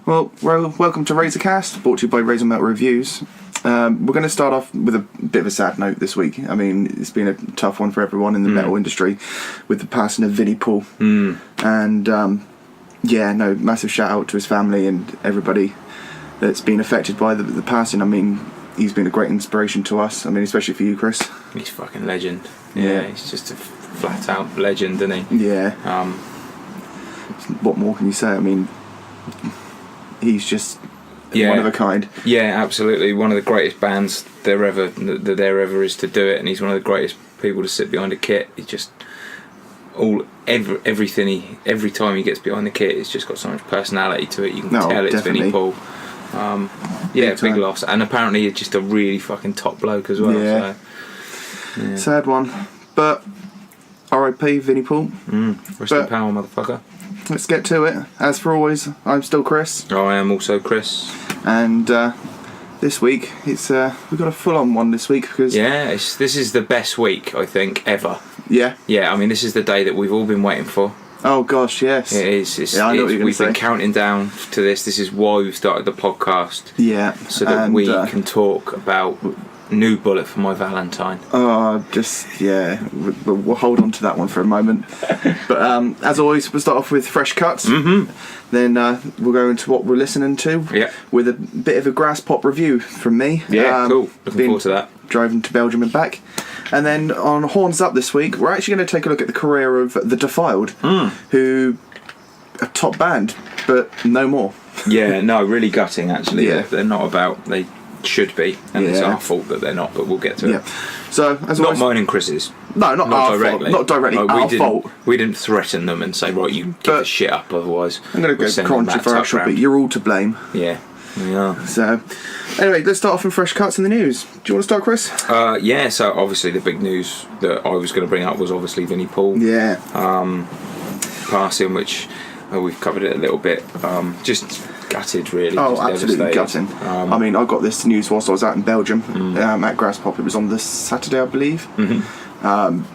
Well, welcome to Razorcast, brought to you by Razor Melt Reviews. We're going to start off with a bit of a sad note this week. I mean, it's been a tough one for everyone in the metal industry with the passing of Vinnie Paul. And, massive shout out to his family and everybody that's been affected by the passing. I mean, he's been a great inspiration to us. I mean, especially for you, Chris. He's a fucking legend. Yeah, he's just a flat out legend, isn't he? Yeah. What more can you say? I mean, he's just one of a kind. Yeah, absolutely. One of the greatest bands there ever is to do it, and he's one of the greatest people to sit behind a kit. He's just every time he gets behind the kit, it's just got so much personality to it. You can tell it's definitely. Vinnie Paul. Big loss, and apparently he's just a really fucking top bloke as well. Yeah. So, yeah. Sad one, but R.I.P. Vinnie Paul. Rest in power, motherfucker. Let's get to it. As for always, I'm still Chris. I am also Chris. And this week, it's we've got a full-on one this week because this is the best week I think ever. Yeah. I mean, this is the day that we've all been waiting for. Oh gosh, yes. It is. I know what you're we've gonna been say. counting down to this. This is why we've started the podcast. Yeah. So that we can talk about New Bullet for My Valentine. We'll hold on to that one for a moment. But as always, we'll start off with fresh cuts. Then we'll go into what we're listening to. Yeah. With a bit of a Graspop review from me. Yeah, cool. Looking forward to that. Driving to Belgium and back. And then on Horns Up this week, we're actually going to take a look at the career of The Defiled, who a top band, but no more. Yeah, no, really gutting actually. Yeah. They're not about. They should be, and it's our fault that they're not. But we'll get to it. So as Not always, mine and Chris's. No, not our directly. fault. Not directly our fault. We didn't threaten them and say, right, you give the shit up, otherwise I'm going to go controversial, but you're all to blame. Yeah, we are. So, anyway, let's start off in fresh cuts in the news. Do you want to start, Chris? So obviously the big news that I was going to bring up was obviously Vinnie Paul. Yeah. Passing, which we've covered it a little bit. Just gutted, really. Oh, just absolutely devastated. gutting. I mean, I got this news whilst I was out in Belgium at Graspop. It was on the Saturday, I believe.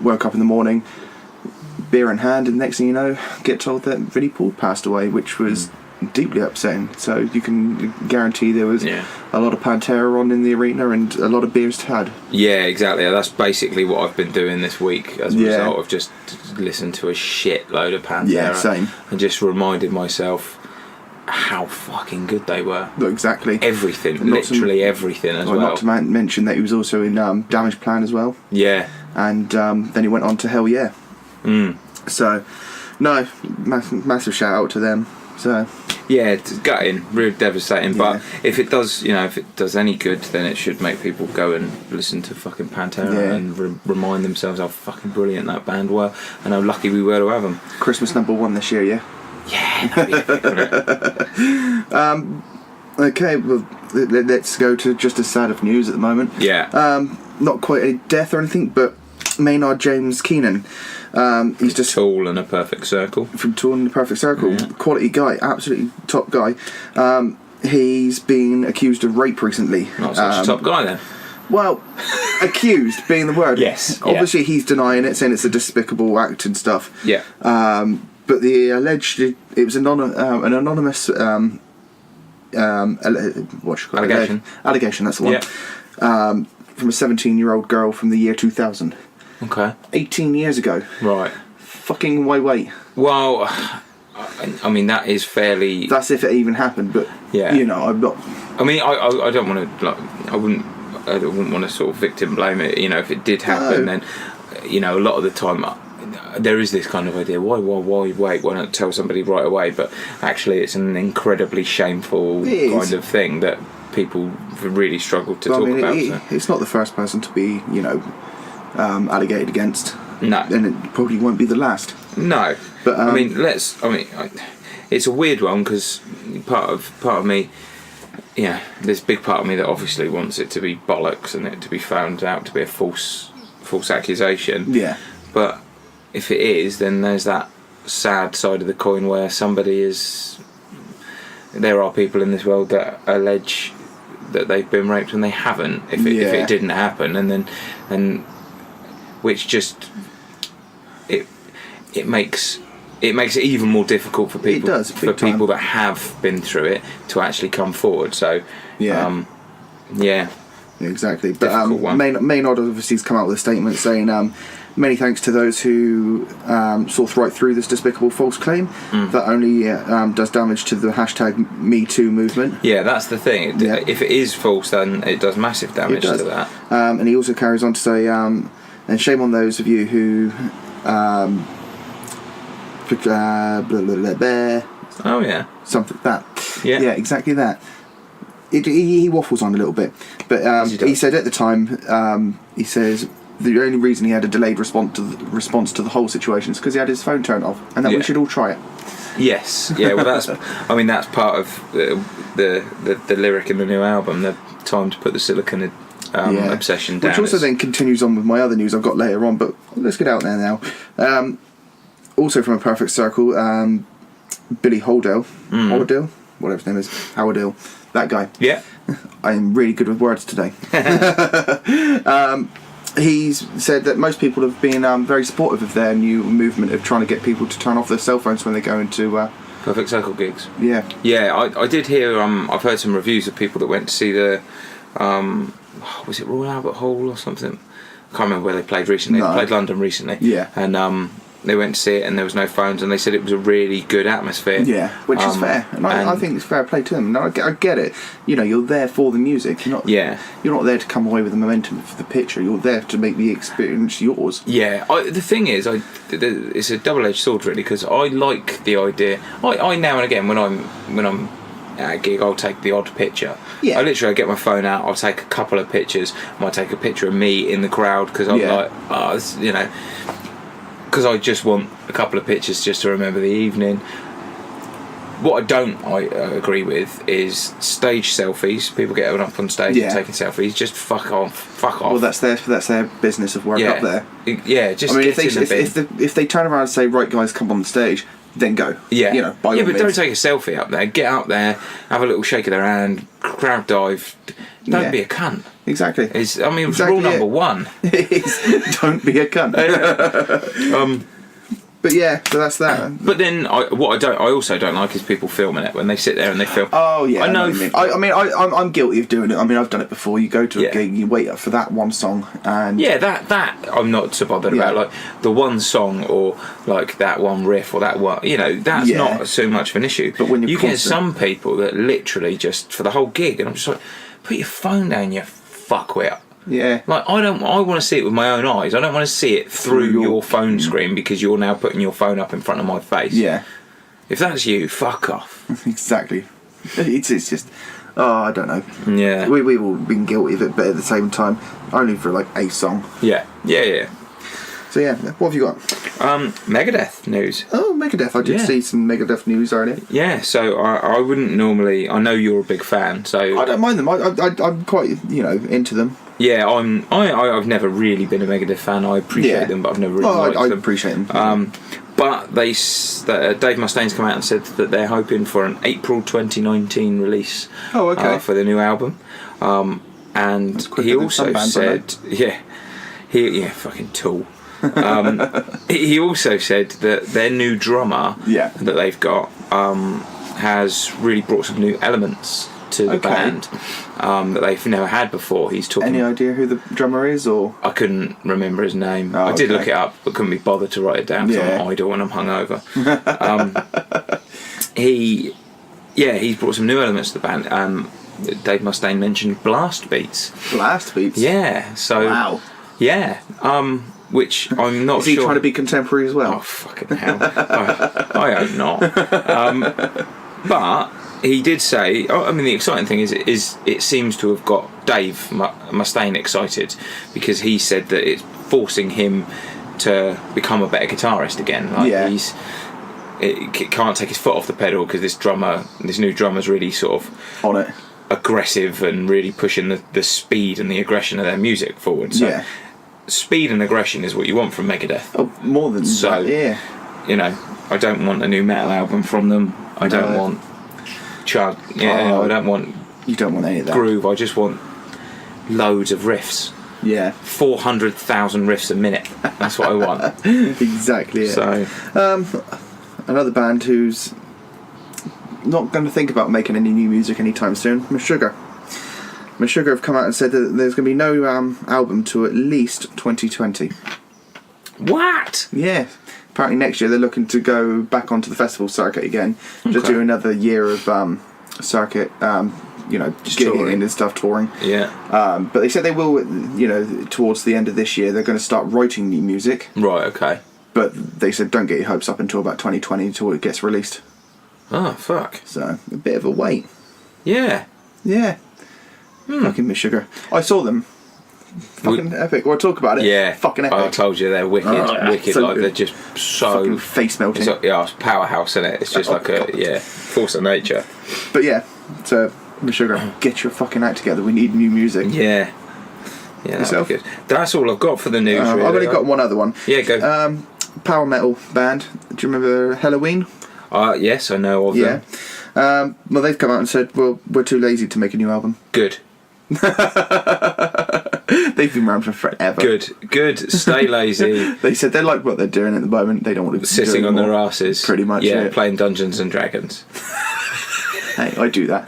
Woke up in the morning, beer in hand, and next thing you know, get told that Vinnie Paul passed away, which was deeply upsetting. So you can guarantee there was a lot of Pantera on in the arena and a lot of beers had. Yeah, exactly. That's basically what I've been doing this week as a result of just listened to a shitload of Pantera. Yeah, same. And just reminded myself how fucking good they were. Exactly. Everything, literally everything as well. Not to mention that he was also in Damage Plan as well. Yeah. And then he went on to Hell Yeah. So, no, massive shout out to them. So. Yeah, it's gutting, really devastating. But if it does, if it does any good, then it should make people go and listen to fucking Pantera and remind themselves how fucking brilliant that band were and how lucky we were to have them. Christmas #1 this year, yeah. Okay, well, let's go to just as sad of news at the moment. Yeah. Not quite a death or anything, but Maynard James Keenan. He's just Tool and a Perfect Circle. From Tool and a Perfect Circle. Yeah. Quality guy, absolutely top guy. He's been accused of rape recently. Not such a top guy then. Well, accused being the word. Yes. Obviously he's denying it, saying it's a despicable act and stuff. Yeah. But the alleged, it was an anonymous allegation. Allegation, that's the one. Yeah. From a 17-year-old girl from the year 2000. Okay. 18 years ago. Right. Fucking wait. Well, I mean, that is fairly... That's if it even happened, but, I'm not... I mean, I don't want to, I wouldn't want to sort of victim blame it, if it did happen, then, a lot of the time... There is this kind of idea, why wait, why not tell somebody right away? But actually it's an incredibly shameful kind of thing that people really struggle to talk about. It's not the first person to be, allegated against. No. And it probably won't be the last. No. But, it's a weird one because part of me, there's a big part of me that obviously wants it to be bollocks and it to be found out to be a false accusation. Yeah. But if it is, then there's that sad side of the coin where there are people in this world that allege that they've been raped and they haven't. If it didn't happen, and which just it makes it makes it even more difficult for people. It does, for people that have been through it to actually come forward. So yeah. Yeah, exactly. But Maynard obviously has come out with a statement saying, many thanks to those who saw right through this despicable false claim that only does damage to the hashtag #MeToo movement. Yeah, that's the thing. If it is false, then it does massive damage to that. And he also carries on to say, and shame on those of you who oh yeah, something that. Yeah, exactly that. He waffles on a little bit, but he said at the time, he says the only reason he had a delayed response to the whole situation is because he had his phone turned off, and that we should all try it. Yes, yeah. Well, that's part of the lyric in the new album. The time to put the silicon obsession down. Which also then continues on with my other news I've got later on, but let's get out there now. Also from A Perfect Circle, Billy Howerdale, whatever his name is, Howerdale, that guy. Yeah. I'm really good with words today. He's said that most people have been very supportive of their new movement of trying to get people to turn off their cell phones when they go into Perfect Circle gigs. Yeah. Yeah, I did hear. I've heard some reviews of people that went to see the. Was it Royal Albert Hall or something? I can't remember where they played recently. No. They played London recently. Yeah. And they went to see it, and there was no phones, and they said it was a really good atmosphere. Yeah, which is fair, and I think it's fair play to them. I get it. You know, you're there for the music. You're not there to come away with the momentum of the picture. You're there to make the experience yours. Yeah, the thing is, it's a double-edged sword really, because I like the idea. I now and again when I'm at a gig, I'll take the odd picture. Yeah. I get my phone out, I'll take a couple of pictures. I might take a picture of me in the crowd because I'm like, because I just want a couple of pictures just to remember the evening. What I don't agree with is stage selfies. People getting up on stage and taking selfies. Just fuck off. Well, that's their business of work up there. Yeah, just. I mean, if they turn around and say, "Right, guys, come on the stage," then go. Yeah, by all but means. don't take a selfie up there. Get up there, have a little shake of their hand, crowd dive. Don't be a cunt. Exactly. Rule number one is don't be a cunt. But yeah, so that's that. But then, I also don't like is people filming it when they sit there and they film. Oh yeah, I know. I'm guilty of doing it. I mean, I've done it before. You go to a gig, you wait for that one song, and that I'm not so bothered about. Like the one song or like that one riff or that one, that's not so much of an issue. But when you get some people that literally just for the whole gig, and I'm just like, put your phone down, you fuckwit. Yeah. Like I want to see it with my own eyes. I don't want to see it through your phone screen because you're now putting your phone up in front of my face. Yeah. If that's you, fuck off. Exactly. It's just I don't know. Yeah. We've all been guilty of it, but at the same time, only for like a song. Yeah. So yeah, what have you got? Megadeth news. Oh, Megadeth! I did see some Megadeth news earlier. Yeah, so I wouldn't normally. I know you're a big fan, so I don't mind them. I'm quite into them. Yeah, I've never really been a Megadeth fan. I appreciate them, but I've never really liked them. I appreciate them. But Dave Mustaine's come out and said that they're hoping for an April 2019 release. Oh, okay. For the new album, and he also said, fucking tool. He also said that their new drummer that they've got has really brought some new elements to the band that they've never had before. He's talking. Any idea who the drummer is, or I couldn't remember his name. I did look it up, but couldn't be bothered to write it down because I'm idle and I'm hungover. He's brought some new elements to the band. Dave Mustaine mentioned blast beats. Blast beats. Yeah. So. Wow. Yeah. Which I'm not sure. Is he trying to be contemporary as well? Oh, fucking hell. I hope not. But he did say, the exciting thing is it seems to have got Dave Mustaine excited because he said that it's forcing him to become a better guitarist again. He can't take his foot off the pedal because this new drummer's really sort of on it, aggressive and really pushing the speed and the aggression of their music forward. So, speed and aggression is what you want from Megadeth. Oh, more than that, yeah. I don't want a new metal album from them. I don't want chug. I don't want. You don't want any of that groove. I just want loads of riffs. Yeah, 400,000 riffs a minute. That's what I want. Exactly. So, another band who's not going to think about making any new music anytime soon. Meshuggah have come out and said that there's going to be no album to at least 2020. What? Yeah. Apparently next year they're looking to go back onto the festival circuit again. Just do another year of circuit, just gigging touring and stuff, touring. Yeah. But they said they will, towards the end of this year, they're going to start writing new music. Right, okay. But they said don't get your hopes up until about 2020 until it gets released. Oh, fuck. So, a bit of a wait. Yeah. Yeah. Fucking Meshuggah. I saw them. Fucking epic. We'll talk about it. Yeah. Fucking epic. I told you they're wicked. Wicked. So like, good. they're just so... Fucking face melting. It's powerhouse, isn't it? It's just force of nature. But yeah, so Meshuggah, get your fucking act together. We need new music. Yeah. Yeah, that'd be good. That's all I've got for the news, really. I've only got one other one. Yeah, go. Power metal band. Do you remember Halloween? Yes, I know of them. Well, they've come out and said, well, we're too lazy to make a new album. Good. They've been around for forever. Good. Stay lazy. They said they like what they're doing at the moment. They don't want to Sitting on their asses. Pretty much, yeah. Playing Dungeons and Dragons. Hey, I do that.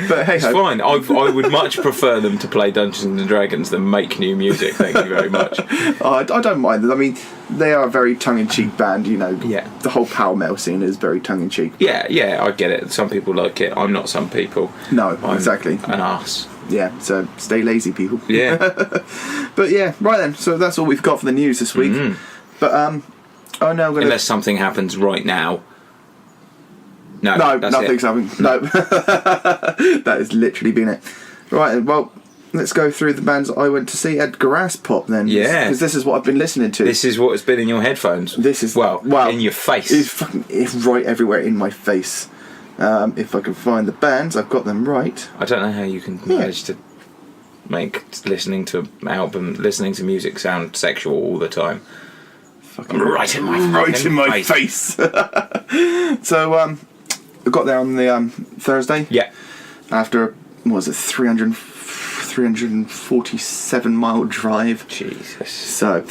But hey, it's fine. I would much prefer them to play Dungeons and Dragons than make new music. Thank you very much. I don't mind them. I mean, they are a very tongue-in-cheek band. Yeah. The whole power metal scene is very tongue-in-cheek. Yeah, I get it. Some people like it. I'm not some people. No, I'm exactly. An arse. Yeah, so stay lazy, people. Yeah. But yeah, right then. So that's all we've got for the news this week. But unless something happens right now. No, nothing's happening. No. That has literally been it. Right, well, let's go through the bands I went to see at Graspop then. Yeah. Because this is what I've been listening to. This is what's been in your headphones. This is... Well, in your face. It's right everywhere in my face. If I can find the bands, I've got them right. I don't know how you can manage to make listening to music sound sexual all the time. Fucking right in my face. So, I got there on the Thursday. Yeah. After, 347 mile drive. Jesus. So,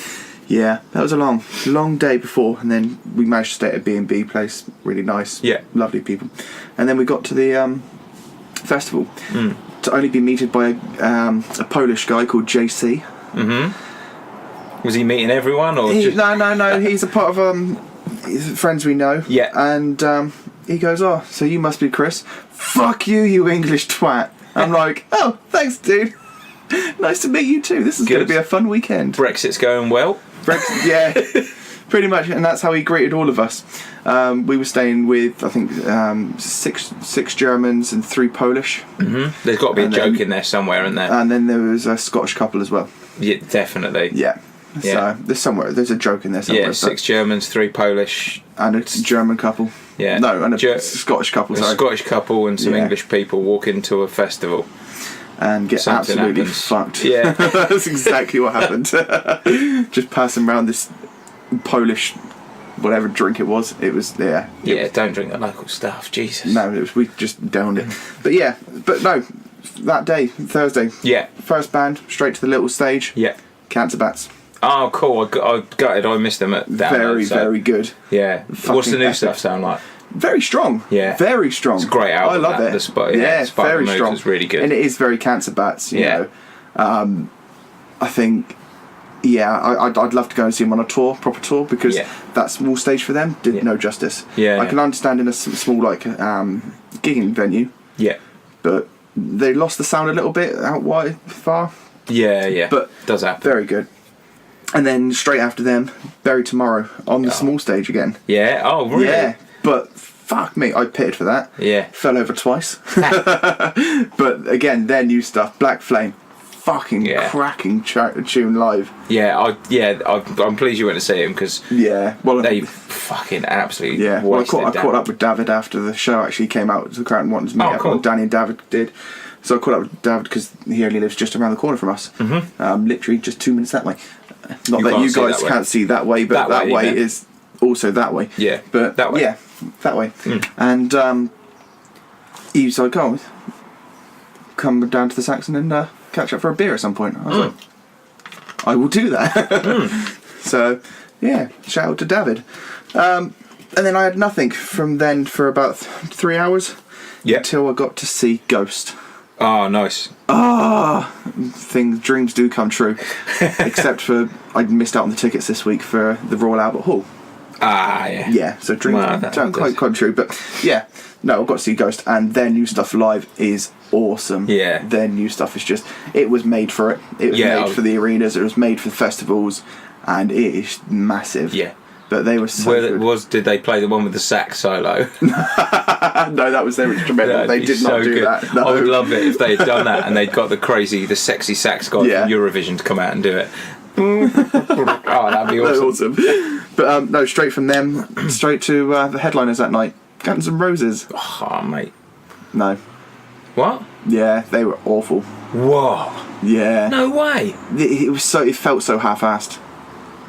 yeah, that was a long day before, and then we managed to stay at a B&B place. Really nice. Yeah. Lovely people. And then we got to the festival to only be meted by a Polish guy called JC. Mm-hmm. Was he meeting everyone, or No. He's a part of he's friends we know. Yeah. And he goes, "Oh, so you must be Chris? Fuck you, you English twat." I'm like, "Oh, thanks, dude. Nice to meet you too. This is going to be a fun weekend." Brexit's going well. Brexit, yeah, pretty much, and that's how he greeted all of us. We were staying with, I think, six Germans and 3 Polish. Mm-hmm. There's got to be a joke in there somewhere, isn't there? And then there was a Scottish couple as well. Yeah, definitely. Yeah. So there's a joke in there somewhere. Yeah, 6 Germans, 3 Polish, and a German couple. Yeah, no, and a Scottish couple. A Scottish couple and some English people walk into a festival and get absolutely fucked. Yeah, that's exactly what happened. Just passing around this Polish, whatever drink it was. It was there. Yeah, don't drink the local stuff. Jesus. No, we just downed it. But no, that day, Thursday. Yeah. First band, straight to the little stage. Yeah. Cancer Bats. Oh, cool. I gutted. I missed them at download. Very good. Yeah. What's the new stuff sound like? Very strong. Yeah. Very strong. It's a great album. I love it. Very strong. It's really good. And it is very Cancer Bats, you know. I think, I'd love to go and see them on a tour, proper tour, because that small stage for them did no justice. Yeah. I can understand in a small, gigging venue. Yeah. But they lost the sound a little bit out wide, far. Yeah. But does happen. Very good. And then straight after them, Bury Tomorrow on the small stage again. Yeah. Oh, really? Yeah. But fuck me, I pitted for that. Yeah. Fell over twice. But again, their new stuff, Black Flame, fucking cracking tune live. Yeah. I'm pleased you went to see him because they fucking absolutely wasted. I caught up with David after the show actually came out to the crowd and wanted to meet up. Cool. Danny and David did. So I caught up with David because he only lives just around the corner from us. Mm-hmm. Literally just 2 minutes that way. Not that you guys can't see that way, but that way is also that way. Yeah, but that way. Yeah, that way. And he was like, "Oh, come down to the Saxon and catch up for a beer at some point." I was like, "I will do that." So, yeah, shout out to David. And then I had nothing from then for about 3 hours. Yeah. Until I got to see Ghost. Oh, nice. Dreams do come true. Except for I missed out on the tickets this week for the Royal Albert Hall. Ah, yeah. Yeah, so dreams don't quite come true. But yeah, no, I've got to see Ghost, and their new stuff live is awesome. Yeah. Their new stuff is just, it was made for it. It was made for the arenas, it was made for the festivals, and it is massive. Yeah. But they were so good. Did they play the one with the sax solo? No, that was their instrumental. They did not do that. No. I would love it if they had done that and they'd got the sexy sax guy from Eurovision to come out and do it. Oh, that'd be awesome. But no, straight from them, straight to the headliners that night. Guns N' Roses. Oh, mate. No. What? Yeah, they were awful. Whoa. Yeah. No way. It felt so half-assed.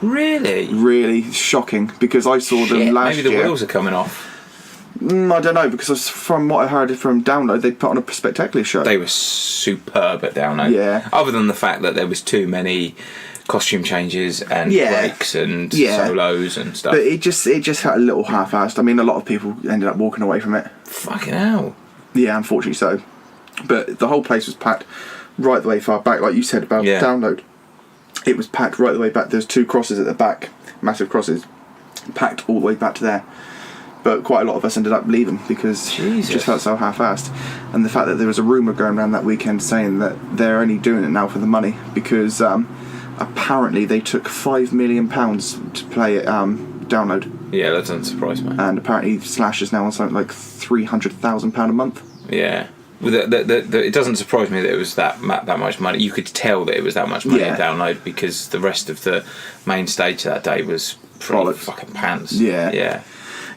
Really? Really shocking, because I saw them last year. Maybe the wheels are coming off. I don't know, because from what I heard from Download, they put on a spectacular show. They were superb at Download. Yeah. Other than the fact that there was too many costume changes and breaks and solos and stuff. But it just had a little half-assed. I mean, a lot of people ended up walking away from it. Fucking hell. Yeah, unfortunately so. But the whole place was packed right the way far back, like you said about Download. It was packed right the way back. There's 2 crosses at the back, massive crosses, packed all the way back to there. But quite a lot of us ended up leaving because it just felt so half-assed. And the fact that there was a rumour going around that weekend saying that they're only doing it now for the money because apparently they took £5 million to play it Download. Yeah, that doesn't surprise me. And apparently Slash is now on something like £300,000 a month. Yeah. Well, it doesn't surprise me that it was that much money. You could tell that it was that much money to Download because the rest of the main stage that day was pretty fucking pants. Yeah,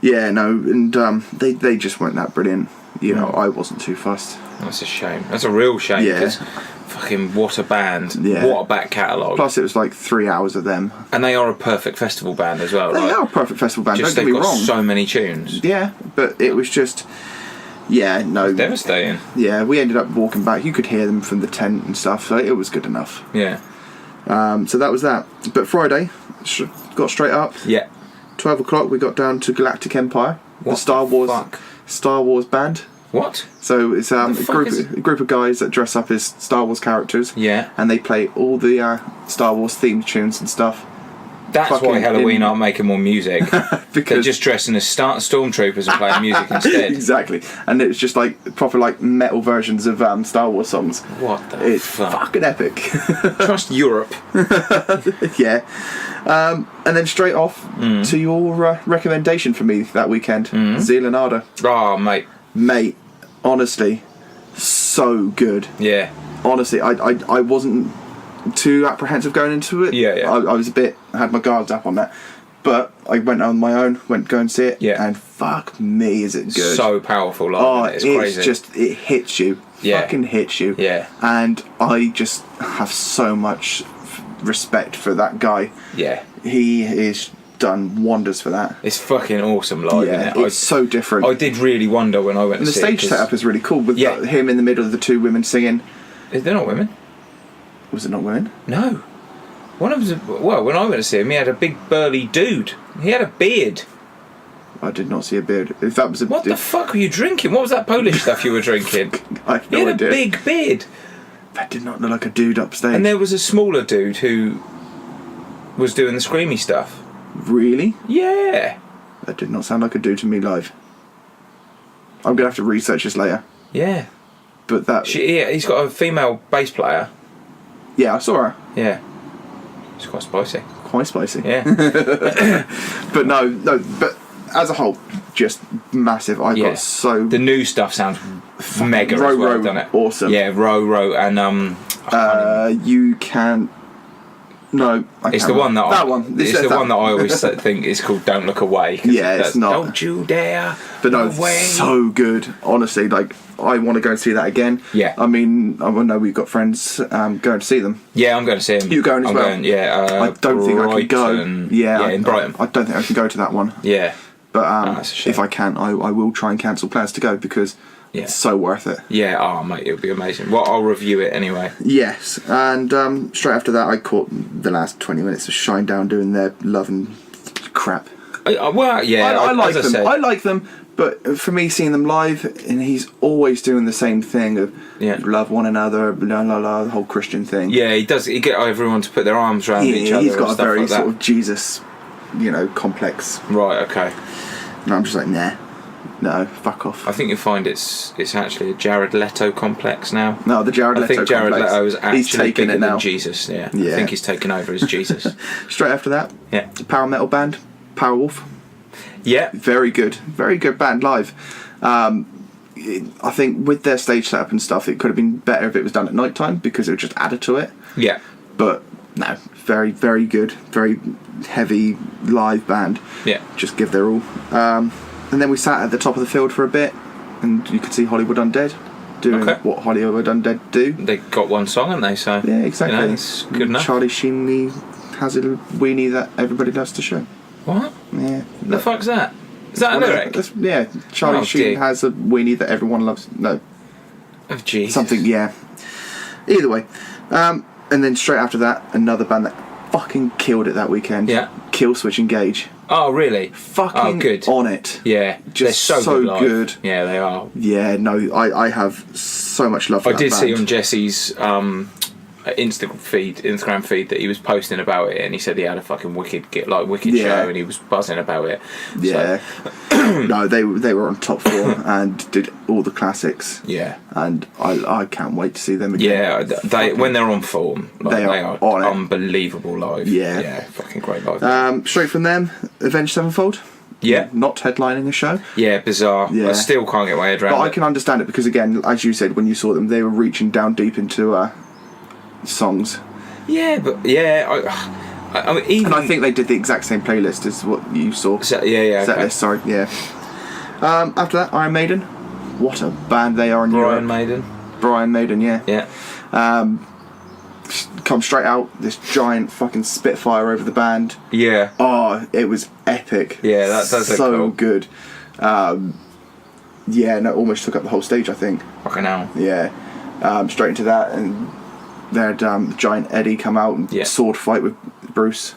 no, and they just weren't that brilliant. You know, I wasn't too fussed. That's a shame. That's a real shame because fucking what a band. Yeah. What a back catalogue. Plus it was like 3 hours of them. And they are a perfect festival band as well. They are a perfect festival band, just don't get me wrong. They've got so many tunes. Yeah, but it was just... Yeah, no. It's devastating. Yeah, we ended up walking back. You could hear them from the tent and stuff, so it was good enough. Yeah. So that was that. But Friday, got straight up. Yeah. 12 o'clock, we got down to Galactic Empire, what the Star Wars band. What? So it's a group of guys that dress up as Star Wars characters. Yeah. And they play all the Star Wars themed tunes and stuff. That's why Halloween aren't making more music. Because they're just dressing as stormtroopers and playing music instead. Exactly. And it's just like proper like metal versions of Star Wars songs. What the It's fucking epic. Trust Europe. Yeah. And then straight off to your recommendation for me that weekend. Zealanada. Oh, mate. Mate, honestly, so good. Yeah. Honestly, I wasn't too apprehensive going into it. Yeah. I was had my guards up on that. But I went on my own, went to go and see it. Yeah. And fuck me, is it good. So powerful. Like, it's crazy. It hits you. Yeah. Fucking hits you. Yeah. And I just have so much respect for that guy. Yeah. He is done wonders for that. It's fucking awesome live, isn't it? It's so different. I did really wonder when I went to see it. The stage setup is really cool with him in the middle of the 2 women singing. Is there not women? Was it not women? No. One of them. Well, when I went to see him, he had a big burly dude. He had a beard. I did not see a beard. If that was a what the fuck were you drinking? What was that Polish stuff you were drinking? I have no he had idea. a big beard. That did not look like a dude upstage. And there was a smaller dude who was doing the screamy stuff. Really? Yeah. That did not sound like a dude to me live. I'm gonna have to research this later. Yeah. But that he's got a female bass player. Yeah, I saw her. Yeah. It's quite spicy. Quite spicy. Yeah. But but as a whole, just massive. I got so... The new stuff sounds mega as well, doesn't it? Awesome. Yeah, Ro, and you can... No, I it's can't the one that that one. It's the one that I always think is called "Don't Look Away." Yeah, it's not. Don't you dare! But no, so good. Honestly, like I want to go and see that again. Yeah. I mean, I know we've got friends going to see them. Yeah, I'm going to see them. You going as well? Going, yeah. I don't think I can go. Yeah, in Brighton. I don't think I can go to that one. Yeah. But if I can, I will try and cancel plans to go because it's so worth it. Yeah, oh mate, it'll be amazing. Well, I'll review it anyway. Yes, and straight after that I caught the last 20 minutes of Shinedown doing their Love and crap. Well, yeah, I like as I them. said. I like them, but for me, seeing them live, and he's always doing the same thing of love one another, blah blah blah, the whole Christian thing. Yeah, he does. He get everyone to put their arms around each other. He's got and a very like sort that. of Jesus, complex. Right. Okay. And I'm just like, nah, no, fuck off. I think you'll find it's actually a Jared Leto complex now. No, the Jared Leto. I think Jared complex. Leto is actually bigger it now. than Jesus. Yeah. I think he's taken over as Jesus. Straight after that, power metal band, Powerwolf. Yeah. Very good band live. I think with their stage setup and stuff, it could have been better if it was done at night time because it would just added to it. Yeah. But no, very, very good, very heavy live band. Yeah. Just give their all. And then we sat at the top of the field for a bit, and you could see Hollywood Undead doing what Hollywood Undead do. They got one song, haven't they? So yeah, exactly. It's good enough. Charlie Sheen has a weenie that everybody loves to show. What? Yeah. The fuck's that? Is that a lyric? Charlie Sheen has a weenie that everyone loves. No. Oh, Jesus. Something, yeah. Either way. And then straight after that, another band that fucking killed it that weekend. Yeah. Killswitch Engage. Oh, really? Fucking good. on it. Yeah. Just they're so good. good. Yeah, they are. Yeah, no, I have so much love for that I did band. see on Jesse's Instagram feed that he was posting about it, and he said he had a fucking wicked show, and he was buzzing about it. Yeah. So. No, they were on top form and did all the classics. Yeah. And I can't wait to see them again. Yeah, they when they're on form, they are on it. unbelievable live. Yeah. Yeah, fucking great live. Straight from them, Avenged Sevenfold. Yeah. Not headlining a show. Yeah, bizarre. Yeah. I still can't get my head around it. But I can understand it because, again, as you said, when you saw them, they were reaching down deep into songs. Yeah, but I mean, even... And I think they did the exact same playlist as what you saw. Set list, sorry, yeah. After that, Iron Maiden. What a band they are in Europe. Brian Maiden, yeah. Yeah. Come straight out, this giant fucking Spitfire over the band. Yeah. Oh, it was epic. Yeah, that does look so cool. good. Yeah, no, almost took up the whole stage, I think. Fucking hell. Yeah. Straight into that, and they had Giant Eddie come out and sword fight with Bruce.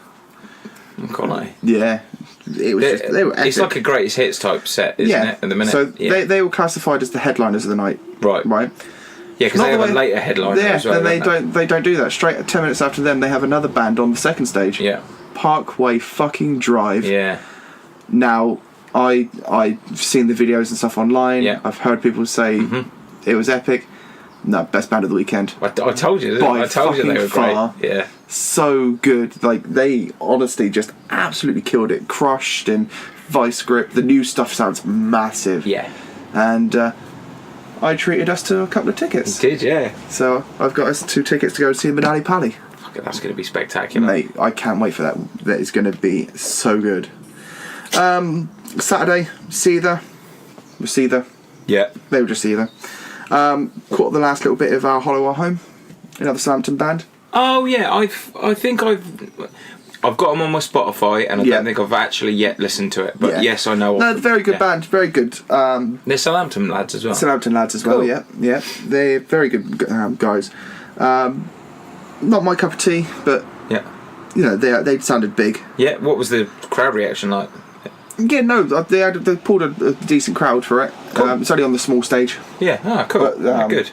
God, yeah. It was they were epic. It's like a greatest hits type set, isn't it, at the minute? So they were classified as the headliners of the night. Right. Yeah, because they have a later headliner as well. Yeah, they don't do that. Straight 10 minutes after them, they have another band on the second stage. Yeah. Parkway fucking Drive. Yeah. Now, I've seen the videos and stuff online. Yeah. I've heard people say it was epic. No, best band of the weekend. I told you. I told you they were great. Yeah. So good. Like, they honestly just absolutely killed it. Crushed and Vice Grip. The new stuff sounds massive. Yeah. And I treated us to a couple of tickets. You did, yeah. So I've got us 2 tickets to go see Manali Pally. Fuck it, that's going to be spectacular. Mate, I can't wait for that. That is going to be so good. Saturday, Seether. Yeah. They were just Seether. Caught the last little bit of our Hollow Our Home, another Southampton band. Oh yeah, I think I've got them on my Spotify, and I don't think I've actually yet listened to it. But yes, I know. No, very good band, very good. They're Southampton lads as well. Southampton lads as well. Cool. Yeah. They're very good guys. Not my cup of tea, but they sounded big. Yeah. What was the crowd reaction like? Yeah, no, they pulled a decent crowd for it. Cool. It's only on the small stage. Yeah, cool. But, good.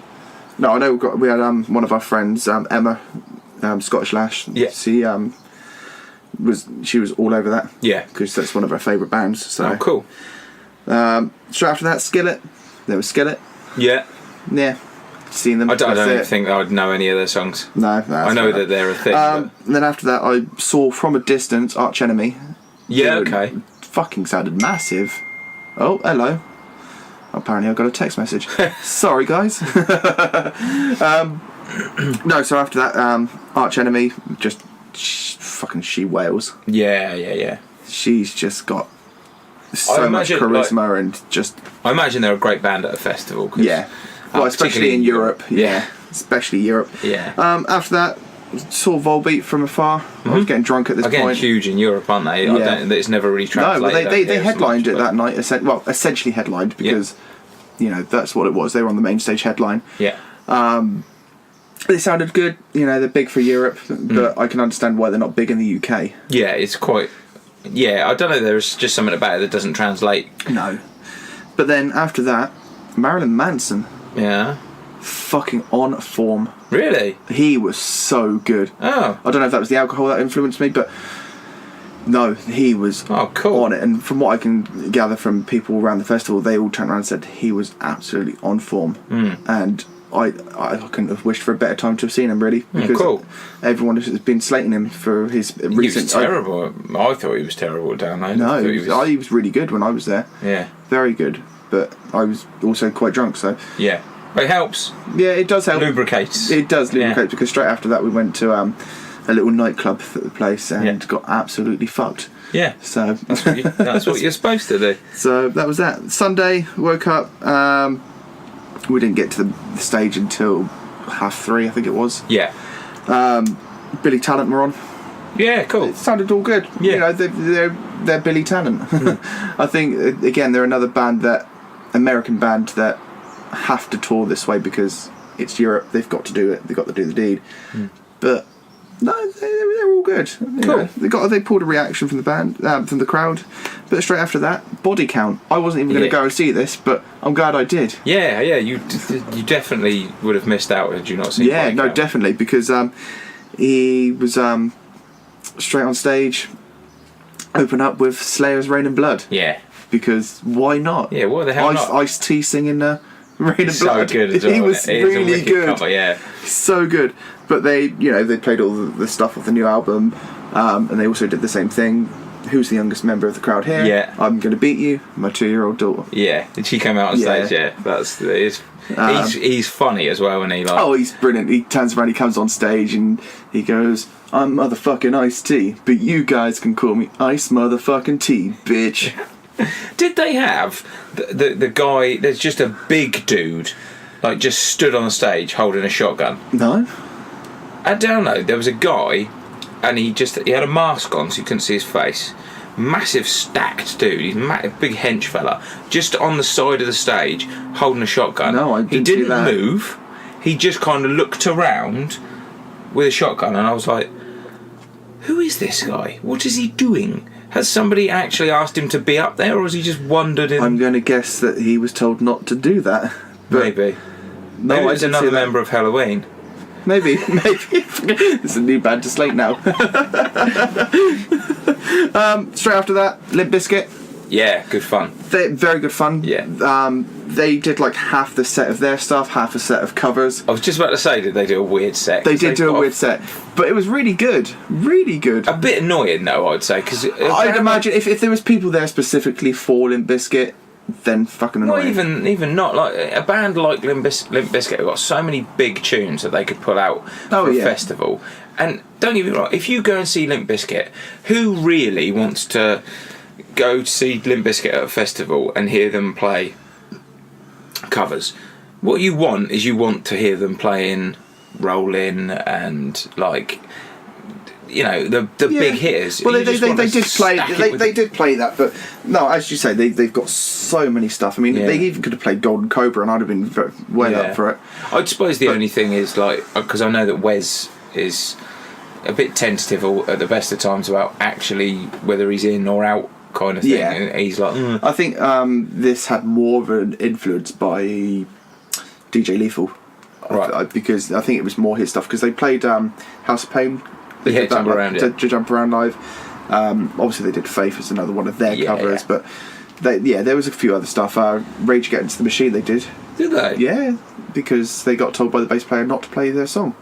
No, I know we had one of our friends, Emma, Scottish Lash. Yeah. She was all over that. Yeah. Because that's one of our favourite bands. So. Oh, cool. Straight after that, Skillet. There was Skillet. Yeah. Yeah. Seen them. I don't think I would know any of their songs. No, I know that they're a thing. And then after that, I saw from a distance Arch Enemy. Yeah, okay. Fucking sounded massive. Oh, hello. Apparently I got a text message. Sorry, guys. No, so after that, Arch Enemy, just she wails. Yeah. She's just got so much charisma and just... I imagine they're a great band at a festival. Yeah. Well, especially in Europe. Yeah. Especially Europe. Yeah. After that, saw Volbeat from afar. I was getting drunk at this point. Again, huge in Europe, aren't they? Yeah. It's never really translated. No, but they headlined it that night. Essentially headlined because, that's what it was. They were on the main stage headline. Yeah. They sounded good. They're big for Europe, but I can understand why they're not big in the UK. Yeah, it's quite Yeah, I don't know. There's just something about it that doesn't translate. No. But then after that, Marilyn Manson. Yeah. Fucking on form. Really? He was so good. Oh. I don't know if that was the alcohol that influenced me, but no, he was cool. on it. And from what I can gather from people around the festival, they all turned around and said he was absolutely on form. And I couldn't have wished for a better time to have seen him, really, because cool. everyone has been slating him for his recent... He was terrible. I thought he was terrible down there. No, he was really good when I was there. Yeah. Very good. But I was also quite drunk, so... Yeah. But it helps. Yeah, it does help. Lubricates. It does lubricate, because straight after that we went to a little nightclub at the place and got absolutely fucked. Yeah. So that's what you're supposed to do. So that was that. Sunday, woke up. We didn't get to the stage until 3:30, I think it was. Yeah. Billy Talent were on. Yeah, cool. It sounded all good. Yeah. You know, they're Billy Talent. I think, again, they're another American band that have to tour this way because it's Europe. They've got to do it. They've got to do the deed. But no, they're all good. Cool. They pulled a reaction from the band, from the crowd. But straight after that, Body Count. I wasn't even going to go and see this, but I'm glad I did. Yeah. You definitely would have missed out had you not seen. Yeah, Body no, Count. definitely, because he was straight on stage, open up with Slayer's "Rain and Blood." Yeah. Because why not? Yeah, what the hell not? Ice-T singing "Rain and Blood." So good as well. He was really good. Cover, yeah. So good. But they played all the stuff off the new album, and they also did the same thing. Who's the youngest member of the crowd here? Yeah. I'm going to beat you, my 2-year-old daughter. Yeah, and she came out on stage. Yeah, he's funny as well, and he like. Oh, he's brilliant. He turns around, he comes on stage, and he goes, "I'm motherfucking Ice-T, but you guys can call me Ice motherfucking T, bitch." Did they have the guy? There's just a big dude, like just stood on the stage holding a shotgun. No. At Download, there was a guy, and he had a mask on, so you couldn't see his face. Massive stacked dude. He's a big hench fella, just on the side of the stage holding a shotgun. No, I didn't He didn't see that. move. He just kind of looked around with a shotgun, and I was like, "Who is this guy? What is he doing?" Has somebody actually asked him to be up there, or has he just wandered in? I'm going to guess that he was told not to do that. But Maybe. No, Maybe I it's didn't another see that. member of Halloween. Maybe. It's a new band to slate now. Straight after that, Limp Bizkit. Yeah, good fun. Very good fun. Yeah. They did like half the set of their stuff, half a set of covers. I was just about to say, did they do a weird set? They did do a weird set, but it was really good. Really good. A bit annoying though, I'd say, because I'd imagine if there was people there specifically for Limp Bizkit, then fucking annoying. Not even not like a band like Limp Bizkit have got so many big tunes that they could pull out for a festival. And don't get me wrong, if you go and see Limp Bizkit, who really wants to go to see Limp Bizkit at a festival and hear them play covers? What you want is to hear them playing Rollin' and like, you know, the big hitters. Well, they did play that, but no, as you say, they've got so many stuff. I mean, they even could have played Golden Cobra, and I'd have been well up for it. I suppose the only thing is like, because I know that Wes is a bit tentative at the best of times about actually whether he's in or out kind of thing. Yeah. And he's like, I think this had more of an influence by DJ Lethal, right? Because I think it was more his stuff, because they played House of Pain. They did Jump Around, to Jump Around live. Obviously, they did Faith as another one of their covers, but there was a few other stuff. Rage Against the Machine, they did. Did they? Yeah, because they got told by the bass player not to play their song.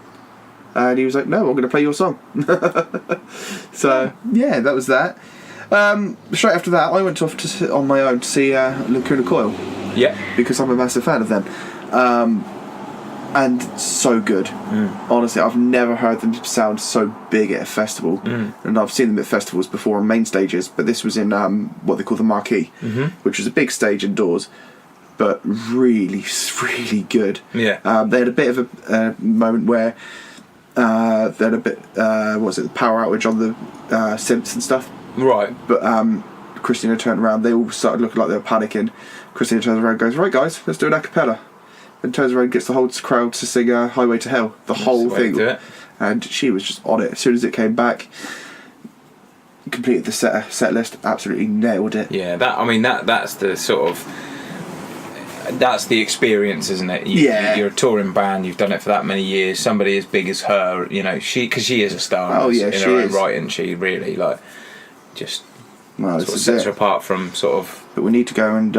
And he was like, "No, I'm going to play your song." So, yeah, that was that. Straight after that, I went off on my own to see Lacuna Coil. Yeah. Because I'm a massive fan of them. And so good. Honestly, I've never heard them sound so big at a festival. And I've seen them at festivals before on main stages, but this was in what they call the Marquee, which was a big stage indoors, but really, really good. Yeah. They had a bit of a moment where they had a bit, the power outage on the synths and stuff. Right. But Christina turned around, they all started looking like they were panicking. Christina turns around and goes, "Right guys, let's do an a cappella." And turns around and gets the whole crowd to sing Highway to Hell. The whole thing. And she was just on it. As soon as it came back, completed the set list, absolutely nailed it. Yeah, that's the sort of... That's the experience, isn't it? You're a touring band. You've done it for that many years. Somebody as big as her, because she is a star. In her own right, and she really just sort of sets her apart from sort of. But we need to go and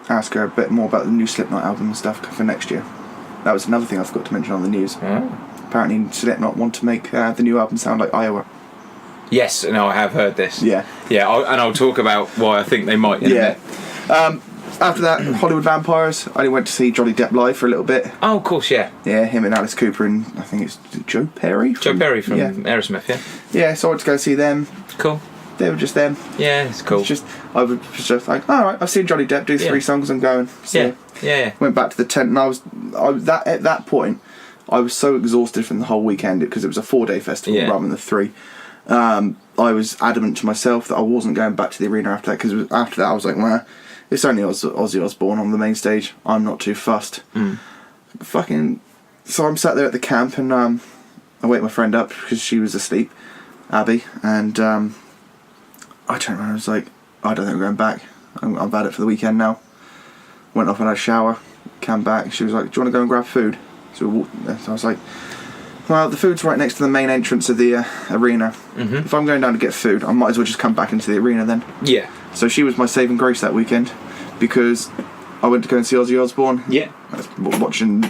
ask her a bit more about the new Slipknot album and stuff for next year. That was another thing I forgot to mention on the news. Oh. Apparently, Slipknot want to make the new album sound like Iowa. Yes, no, I have heard this. Yeah, and I'll talk about why I think they might. In a minute. After that, Hollywood Vampires. I only went to see Johnny Depp live for a little bit. Oh, of course, yeah. Yeah, him and Alice Cooper and I think it's Joe Perry. Joe Perry from Aerosmith, yeah. Yeah, so I went to go see them. Cool. They were just them. Yeah, it's cool. I was just like, all right, I've seen Johnny Depp do 3 songs. I'm going. So yeah. Went back to the tent, and at that point, I was so exhausted from the whole weekend because it was a 4-day festival rather than the 3. I was adamant to myself that I wasn't going back to the arena after that, because after that I was like, well, it's only Ozzy Osbourne on the main stage. I'm not too fussed. So I'm sat there at the camp, and I wake my friend up because she was asleep, Abby, and I turned around and I was like, I don't think we're going back. I've had it for the weekend now. Went off and had a shower, came back. She was like, do you want to go and grab food? So we walked there. So I was like, well, the food's right next to the main entrance of the arena. If I'm going down to get food, I might as well just come back into the arena then. Yeah. So she was my saving grace that weekend, because I went to go and see Ozzy Osbourne. Yeah. I was watching.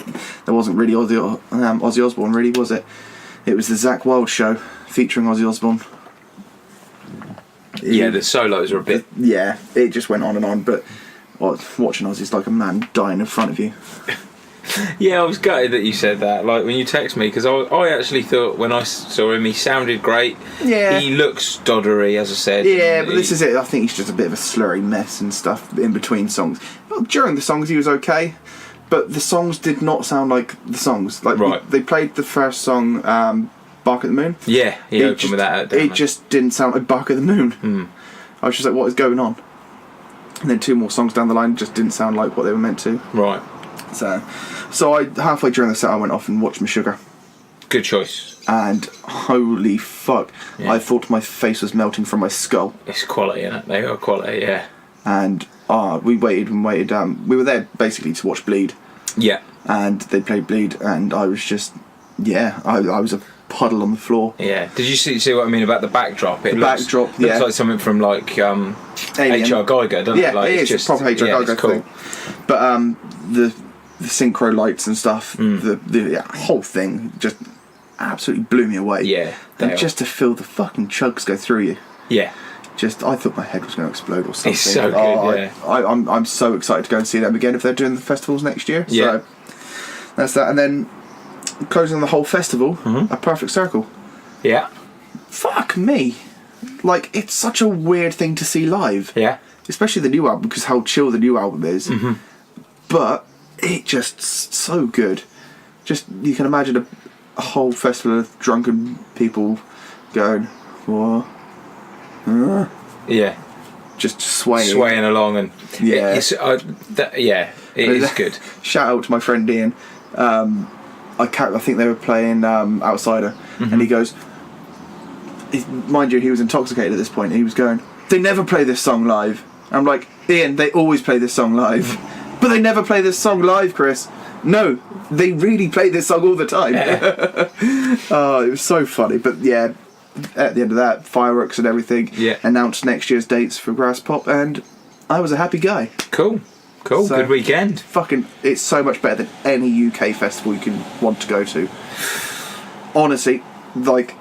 There wasn't really Ozzy Osbourne, really, was it? It was the Zakk Wylde show featuring Ozzy Osbourne. Yeah, the solos are a bit... Yeah, it just went on and on, but watching Ozzy's like a man dying in front of you. Yeah, I was gutted that you said that. Like, when you text me, because I actually thought when I saw him, he sounded great. Yeah. He looks doddery, as I said. Yeah, but this is it. I think he's just a bit of a slurry mess and stuff in between songs. Well, during the songs, he was okay, but the songs did not sound like the songs. Like, they played the first song, Bark at the Moon. Yeah, he opened with that. It just didn't sound like Bark at the Moon. I was just like, what is going on? And then 2 more songs down the line just didn't sound like what they were meant to. Right. So I halfway during the set I went off and watched Meshuggah. Good choice. And holy fuck, I thought my face was melting from my skull. It's quality, isn't it? They are quality, yeah. And we waited and waited. We were there basically to watch Bleed. Yeah. And they played Bleed, and I was just, I was a puddle on the floor. Yeah. Did you see what I mean about the backdrop? It looks like something from like H.R. Geiger, doesn't it? Like, it's just proper H.R. Geiger thing. But the synchro lights and stuff, the whole thing just absolutely blew me away. Yeah. And just to feel the fucking chugs go through you. Yeah. I thought my head was going to explode or something. It's so good, I'm so excited to go and see them again if they're doing the festivals next year. Yeah. So that's that. And then closing the whole festival, A Perfect Circle. Yeah. Fuck me. Like, it's such a weird thing to see live. Yeah. Especially the new album, because how chill the new album is. But it just so good. Just, you can imagine a whole festival of drunken people going, what? Yeah. Just swaying along, and it is good. Shout out to my friend Ian. I think they were playing Outsider, and he goes, mind you, he was intoxicated at this point, and he was going, they never play this song live. I'm like, Ian, they always play this song live. But they never play this song live, Chris. No, they really play this song all the time. It was so funny. But yeah, at the end of that, fireworks and everything, announced next year's dates for Graspop, and I was a happy guy. Cool. So, good weekend. It's so much better than any UK festival you can want to go to. Honestly, like,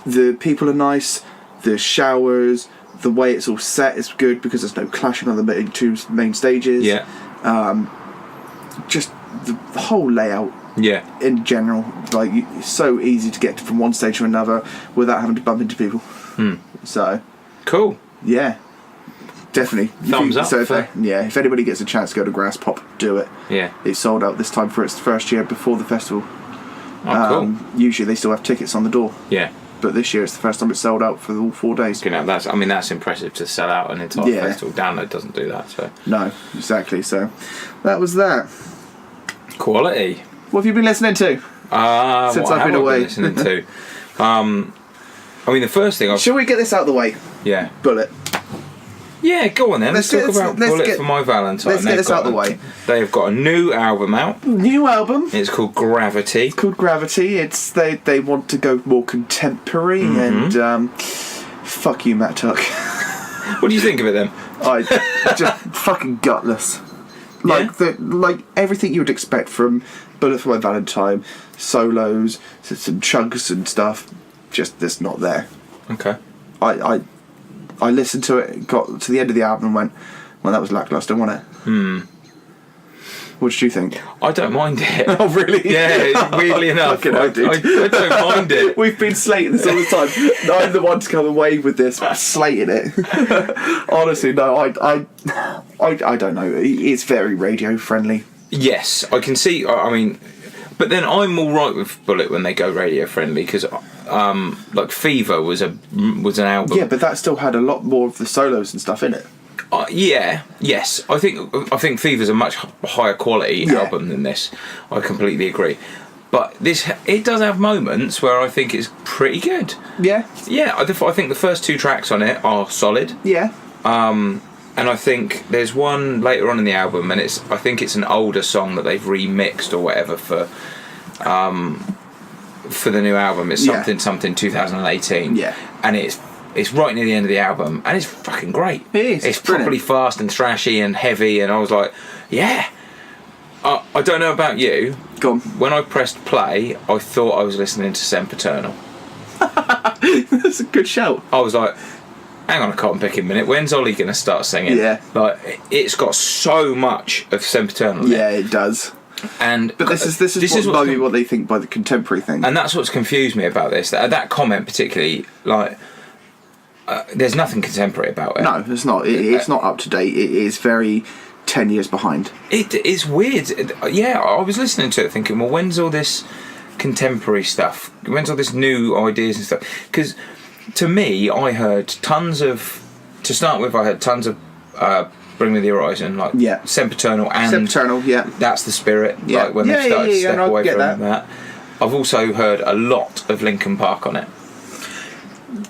the people are nice, the showers, the way it's all set is good because there's no clashing on the 2 main stages. Yeah. Just the whole layout. Yeah. In general, like, it's so easy to get from one stage to another without having to bump into people. So. Cool. Yeah. Definitely. Thumbs up. So if anybody gets a chance to go to Graspop, do it. Yeah. It's sold out this time for its first year before the festival. Oh, cool. Usually they still have tickets on the door. Yeah. But this year it's the first time it's sold out for all 4 days. That's impressive to sell out an entire festival. Download doesn't do that, so. No, exactly. So that was that. Quality. What have you been listening to? Since I've been away. Been listening to? I mean, the first thing Shall we get this out of the way? Yeah. Bullet. Yeah, go on then. Let's talk about Bullet for My Valentine. Let's get this out of the way. They've got a new album out. New album. It's called Gravity. It's called Gravity. It's they want to go more contemporary and fuck you, Matt Tuck. What do you think of it then? I just fucking gutless. Like everything you would expect from Bullet for My Valentine, solos, some chunks and stuff. Just that's not there. Okay. I listened to it, got to the end of the album and went, well, that was lacklustre, wasn't it? What did you think? I don't mind it. Oh, really? Yeah, weirdly enough. I don't mind it. We've been slating this all the time. I'm the one to come away with this, slating it. Honestly, no, I don't know. It's very radio friendly. Yes, I can see, I mean, but then I'm all right with Bullet when they go radio friendly, because like Fever was an album. Yeah, but that still had a lot more of the solos and stuff in it. Yes. I think Fever's a much higher quality album than this. I completely agree. But it does have moments where I think it's pretty good. Yeah. Yeah, I think the first 2 tracks on it are solid. Yeah. And I think there's one later on in the album, and I think it's an older song that they've remixed or whatever for the new album. It's something 2018. Yeah. And it's right near the end of the album, and it's fucking great. It is. It's properly fast and thrashy and heavy, and I was like, yeah. I don't know about you. Go on. When I pressed play, I thought I was listening to Sempiternal. That's a good shout. I was like, hang on a cotton picking minute, when's Ollie going to start singing? Yeah. Like, it's got so much of Sempiternal in it. Yeah, it does. But this is what they think by the contemporary thing. And that's what's confused me about this. That comment particularly, like, there's nothing contemporary about it. No, it's not. It's not up to date. It is very 10 years behind. It is weird. Yeah, I was listening to it thinking, well, when's all this contemporary stuff? When's all this new ideas and stuff? Because to me, I heard tons of Bring Me the Horizon, like Sempiternal and Sempiternal, That's the Spirit. Yeah. Like when they started to step away from that. I've also heard a lot of Linkin Park on it.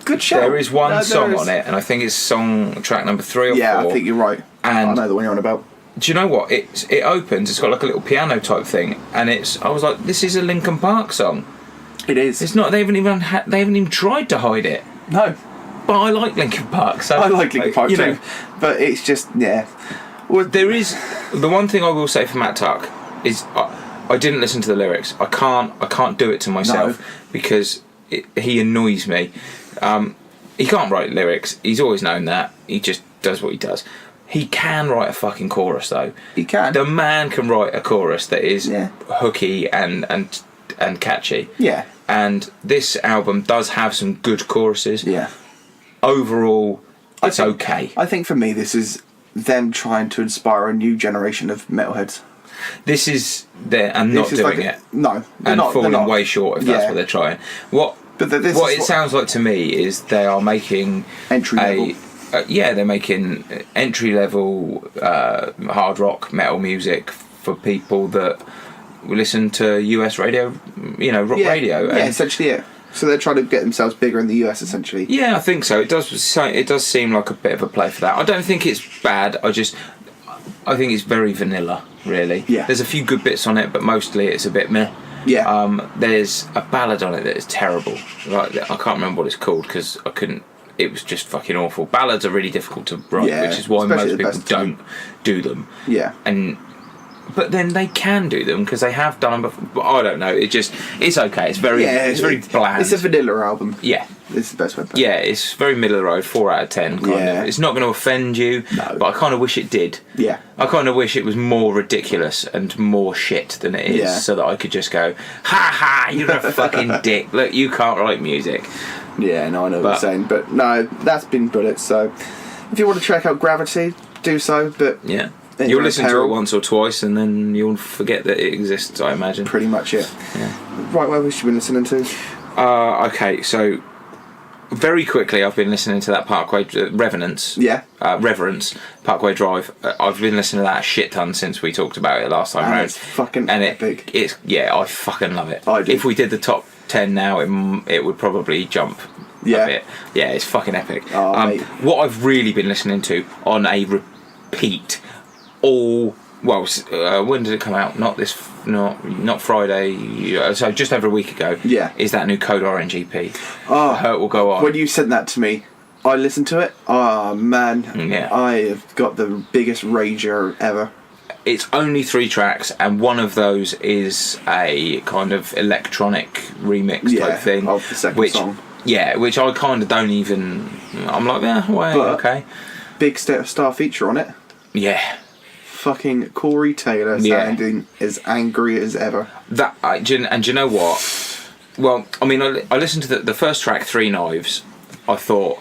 Good show. There is one song on it, and I think it's track number 3 or 4. Yeah, I think you're right. And I know the one you're on about. Do you know what? It opens. It's got like a little piano type thing, and I was like, this is a Linkin Park song. It is. It's not. They haven't even tried to hide it. No. But I like Linkin Park. So I like Linkin Park too. But it's just Well, there is the one thing I will say for Matt Tuck is I didn't listen to the lyrics. I can't do it to myself because he annoys me. He can't write lyrics. He's always known that. He just does what he does. He can write a fucking chorus though. He can. The man can write a chorus that is hooky and catchy. Yeah. And this album does have some good choruses. Yeah. Overall, it's okay. I think for me, this is them trying to inspire a new generation of metalheads. This is not doing it. No, and falling way short if that's what they're trying. What it sounds like to me is they are making entry level. They're making entry level hard rock metal music for people that listen to US radio, rock radio. Yeah, essentially, yeah. So they're trying to get themselves bigger in the US, essentially. Yeah, I think so. It does seem like a bit of a play for that. I don't think it's bad. I think it's very vanilla, really. Yeah. There's a few good bits on it, but mostly it's a bit meh. Yeah. There's a ballad on it that is terrible. Like, I can't remember what it's called because I couldn't. It was just fucking awful. Ballads are really difficult to write, which is why most people don't do them. Yeah. But then they can do them because they have done them before. But I don't know. It's okay. It's very bland. It's a vanilla album. Yeah. It's the best way. Yeah, it's very middle of the road, 4 out of 10 kind of. It's not going to offend you, but I kind of wish it did. Yeah. I kind of wish it was more ridiculous and more shit than it is, so that I could just go, ha ha, you're a fucking dick. Look, you can't write music. Yeah, no, I know what you're saying, but no, that's been Bullet. So if you want to check out Gravity, do so. But yeah. You'll listen to it once or twice and then you'll forget that it exists, I imagine. Pretty much, yeah. Right, what have you been listening to? Okay, so very quickly I've been listening to that Parkway Reverence. Yeah. Reverence, Parkway Drive. I've been listening to that a shit ton since we talked about it last time around. It's fucking epic. I fucking love it. I do. If we did the top 10 now, it would probably jump Yeah. a bit. Yeah, it's fucking epic. Oh, mate. What I've really been listening to on a repeat when did it come out? Not Friday. So just over a week ago. Yeah. Is that new Code Orange EP? Oh, Hurt Will Go On. when you sent that to me, I listened to it. Oh man, Yeah. I have got the biggest rager ever. It's only 3 tracks, and one of those is a kind of electronic remix type thing. Of the second song. Yeah, which I kind of don't even. I'm like, okay. Big star feature on it. Yeah. Fucking Corey Taylor sounding as angry as ever. And do you know what? Well, I mean, I listened to the first track, 3 Knives. I thought,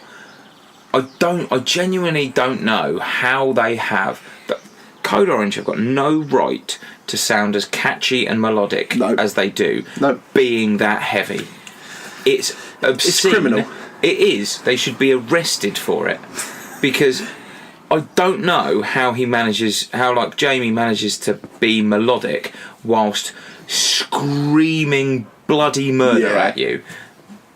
I genuinely don't know how they have. Code Orange have got no right to sound as catchy and melodic as they do, being that heavy. It's obscene. It's criminal. It is. They should be arrested for it, because I don't know how Jamie manages to be melodic whilst screaming bloody murder at you.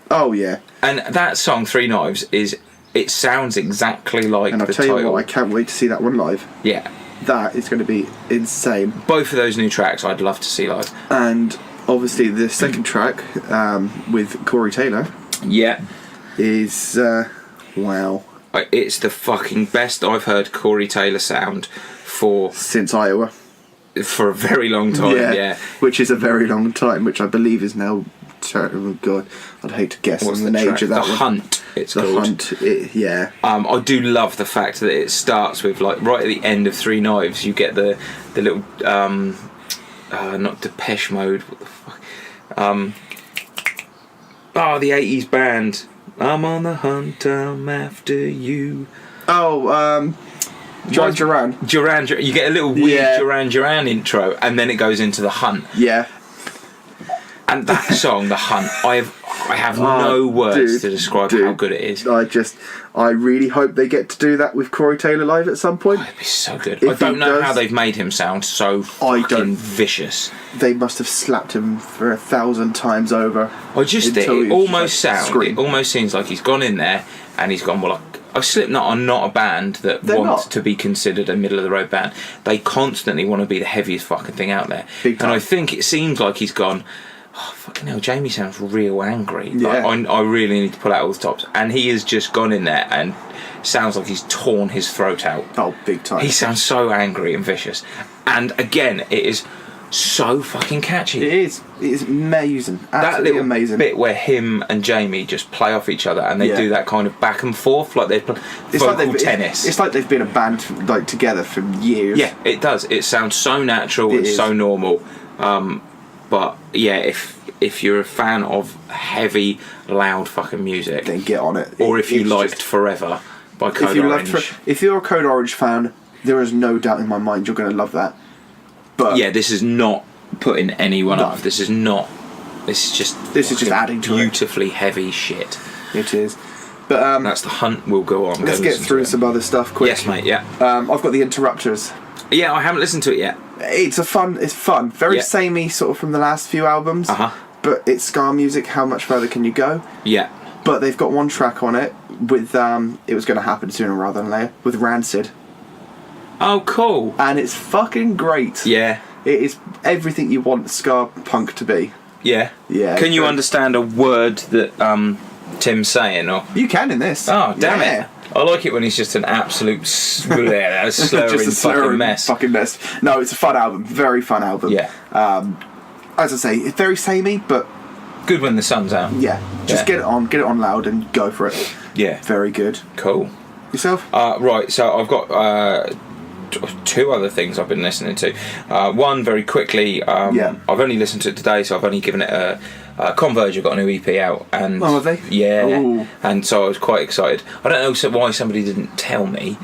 Oh yeah. And that song, 3 Knives, it sounds exactly like and the tell title. you what, I can't wait to see that one live. Yeah. That is going to be insane. Both of those new tracks I'd love to see live. And obviously the second track with Corey Taylor is wow. It's the fucking best I've heard Corey Taylor sound since Iowa. For a very long time, yeah. Which is a very long time, which I believe is now... Oh God, I'd hate to guess on the age of that one. The Hunt, it's called. The Hunt, I do love the fact that it starts with, like, right at the end of 3 Knives, you get the little, not Depeche Mode, what the fuck? The 80s band. I'm on the hunt, I'm after you. Duran Duran. You get a little weird Duran Duran intro, and then it goes into The Hunt. Yeah. And that song, The Hunt, I have no words to describe how good it is. I really hope they get to do that with Corey Taylor live at some point. It'd be so good. I don't know how they've made him sound so fucking vicious. They must have slapped him for 1,000 times over. It almost seems like he's gone in there and he's gone, well, Slipknot are not a band that want to be considered a middle of the road band. They constantly want to be the heaviest fucking thing out there. Big time. And I think it seems like he's gone, oh fucking hell, Jamie sounds real angry. Yeah. Like, I really need to pull out all the stops. And he has just gone in there and sounds like he's torn his throat out. Oh, big time. He sounds so angry and vicious. And again, it is so fucking catchy. It is. It is amazing. Absolutely that little amazing bit where him and Jamie just play off each other and they do that kind of back and forth, like they're vocal tennis. It's like they've been a band like together for years. Yeah, it does. It sounds so natural and so normal. But yeah, if you're a fan of heavy, loud fucking music, then get on it. Or if you liked Forever by Code Orange. If you're a Code Orange fan, there is no doubt in my mind you're going to love that. But yeah, this is not putting anyone off. This is just adding to beautifully heavy shit. It is. But that's The Hunt will go on. Let's get through some other stuff quick. Yes, mate. Yeah. I've got the Interrupters. Yeah, I haven't listened to it yet. It's fun. Very samey, sort of from the last few albums. But it's ska music. How much further can you go? Yeah. But they've got one track on it with It Was Going to Happen Sooner Rather Than Later with Rancid. Oh, cool. And it's fucking great. Yeah. It is everything you want ska punk to be. Yeah. Yeah. Can you understand a word that Tim's saying? Or you can in this. Oh, damn it. I like it when he's just an absolute slurring fucking mess. Fucking mess. No, it's a fun album. Very fun album. Yeah. As I say, it's very samey, but good when the sun's out. Yeah. Just get it on loud and go for it. Yeah. Very good. Cool. Yourself? Right, so I've got 2 other things I've been listening to. One, very quickly, I've only listened to it today, so I've only given it a Converge have got a new EP out, and have they? Yeah. Ooh. And so I was quite excited. I don't know why somebody didn't tell me.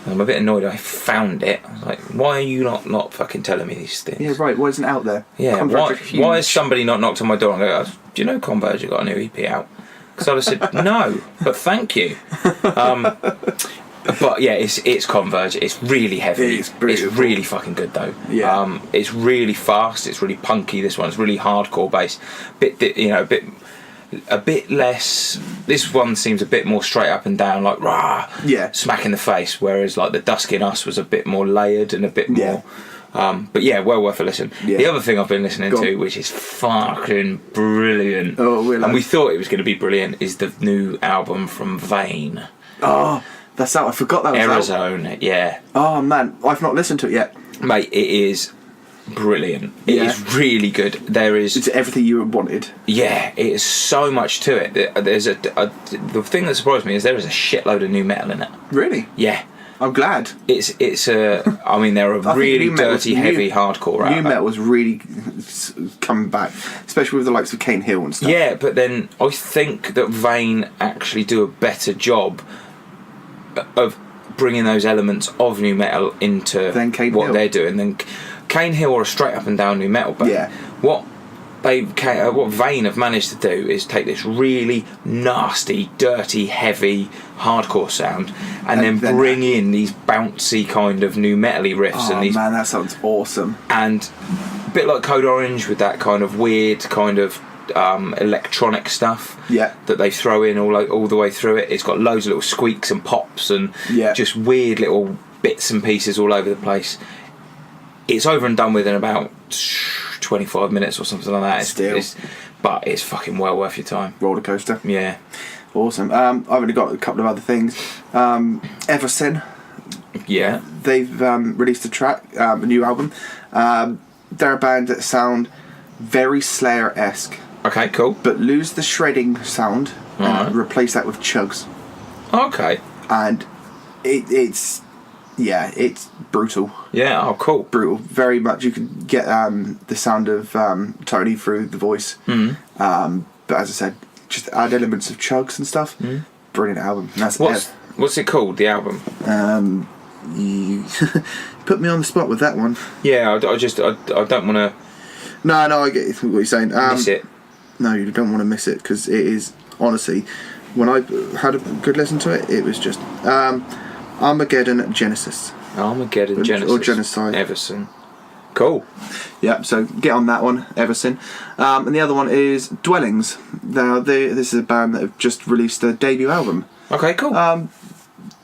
I'm a bit annoyed. I found it. I was like, why are you not fucking telling me these things? Yeah, right. Why isn't it out there? Yeah. Why has somebody not knocked on my door and go, do you know Converge have got a new EP out? Because I'd have said no, but thank you. But yeah, it's Converge. It's really heavy. It's really fucking good though. Yeah. It's really fast. It's really punky. This one's really hardcore bass. Bit a bit less. This one seems a bit more straight up and down, like rah, smack in the face. Whereas like the Dusk in Us was a bit more layered and a bit more. But yeah, well worth a listen. Yeah. The other thing I've been listening to, which is fucking brilliant, and we thought it was going to be brilliant, is the new album from Vane. Oh, that's out. I forgot that was Arizona, yeah. Oh man, I've not listened to it yet. Mate, it is brilliant. It is really good. It's everything you wanted. Yeah, it is so much to it. There's the thing that surprised me is there is a shitload of new metal in it. Really? Yeah. I'm glad. It's I mean, they're a really dirty, heavy hardcore rapper. New metal was really coming back, especially with the likes of Cane Hill and stuff. Yeah, but then I think that Vane actually do a better job of bringing those elements of new metal into what they're doing than Cane Hill are a straight up and down new metal band. What Vane have managed to do is take this really nasty, dirty, heavy hardcore sound and then bring in these bouncy kind of new metal-y riffs. Oh man, that sounds awesome. And a bit like Code Orange with that kind of weird kind of electronic stuff that they throw in all the way through it. It's got loads of little squeaks and pops and just weird little bits and pieces all over the place. It's over and done with in about 25 minutes or something like that. But it's fucking well worth your time. Roller coaster. Yeah. Awesome. I've only got a couple of other things. Eversin. Yeah. They've released a track, a new album. They're a band that sound very Slayer-esque. Okay, cool. But lose the shredding sound and replace that with chugs. Okay. And it's brutal. Yeah, oh cool. Brutal. Very much. You can get the sound of Tony through the voice. But as I said, just add elements of chugs and stuff. Brilliant album. And that's what's it called, the album? You put me on the spot with that one. Yeah, I don't want to... No, I get what you're saying. Miss it. No, you don't want to miss it, because it is, honestly, when I had a good listen to it, it was just Armageddon Genesis. Armageddon Genesis. Or Genocide. Everson. Cool. Yeah, so get on that one, Everson. And the other one is Dwellings. This is a band that have just released their debut album. Okay, cool.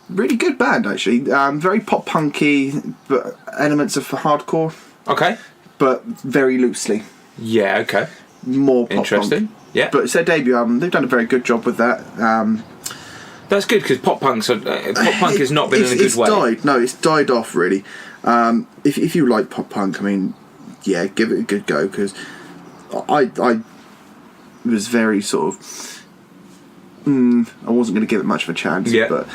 Really good band, actually. Very pop-punky, but elements of hardcore. Okay. But very loosely. Yeah, okay. More pop-punk. Interesting. Yeah. But it's their debut album. They've done a very good job with that. That's good, because pop-punk has not been in a good way. It's died off, really. If you like pop-punk, I mean, yeah, give it a good go, because I was very sort of... I wasn't going to give it much of a chance. Yeah. But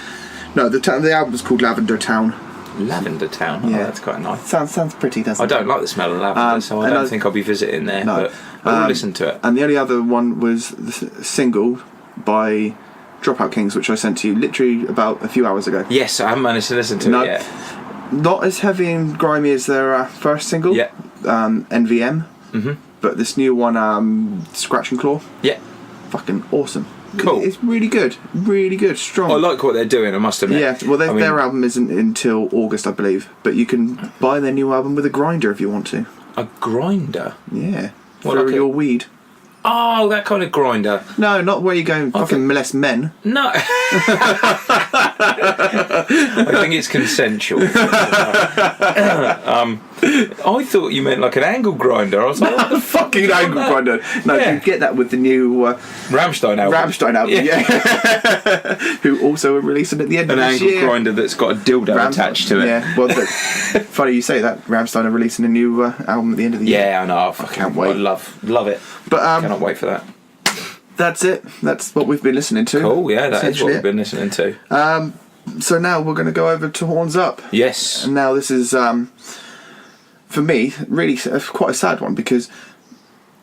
no, the album's called Lavender Town. Lavender Town? Oh, that's quite nice. Sounds pretty, doesn't it? I don't like the smell of lavender, so I don't think I'll be visiting there, but I will listen to it. And the only other one was the single by Dropout Kings, which I sent to you literally about a few hours ago. Yes, I haven't managed to listen to it yet. Not as heavy and grimy as their first single, NVM, but this new one, Scratch and Claw, fucking awesome. Cool. It's really good, strong. I like what they're doing, I must admit. Yeah, well, their album isn't until August, I believe, but you can buy their new album with a grinder if you want to. A grinder? Yeah, for your weed. Oh, that kind of grinder. No, not where you go and fucking molest men. No. I think it's consensual. I thought you meant like an angle grinder. I was like, what the fucking angle grinder? No, you get that with the new Rammstein album. Yeah. Who also are releasing at the end of this year. An angle grinder that's got a dildo attached to it. Yeah, well, funny you say that. Rammstein are releasing a new album at the end of the year. Yeah, I know. I can't wait. I love it. But cannot wait for that. That's it. That's what we've been listening to. Cool, yeah, that is what we've been listening to. So now we're going to go over to Horns Up. Yes. And now this is, for me, really quite a sad one, because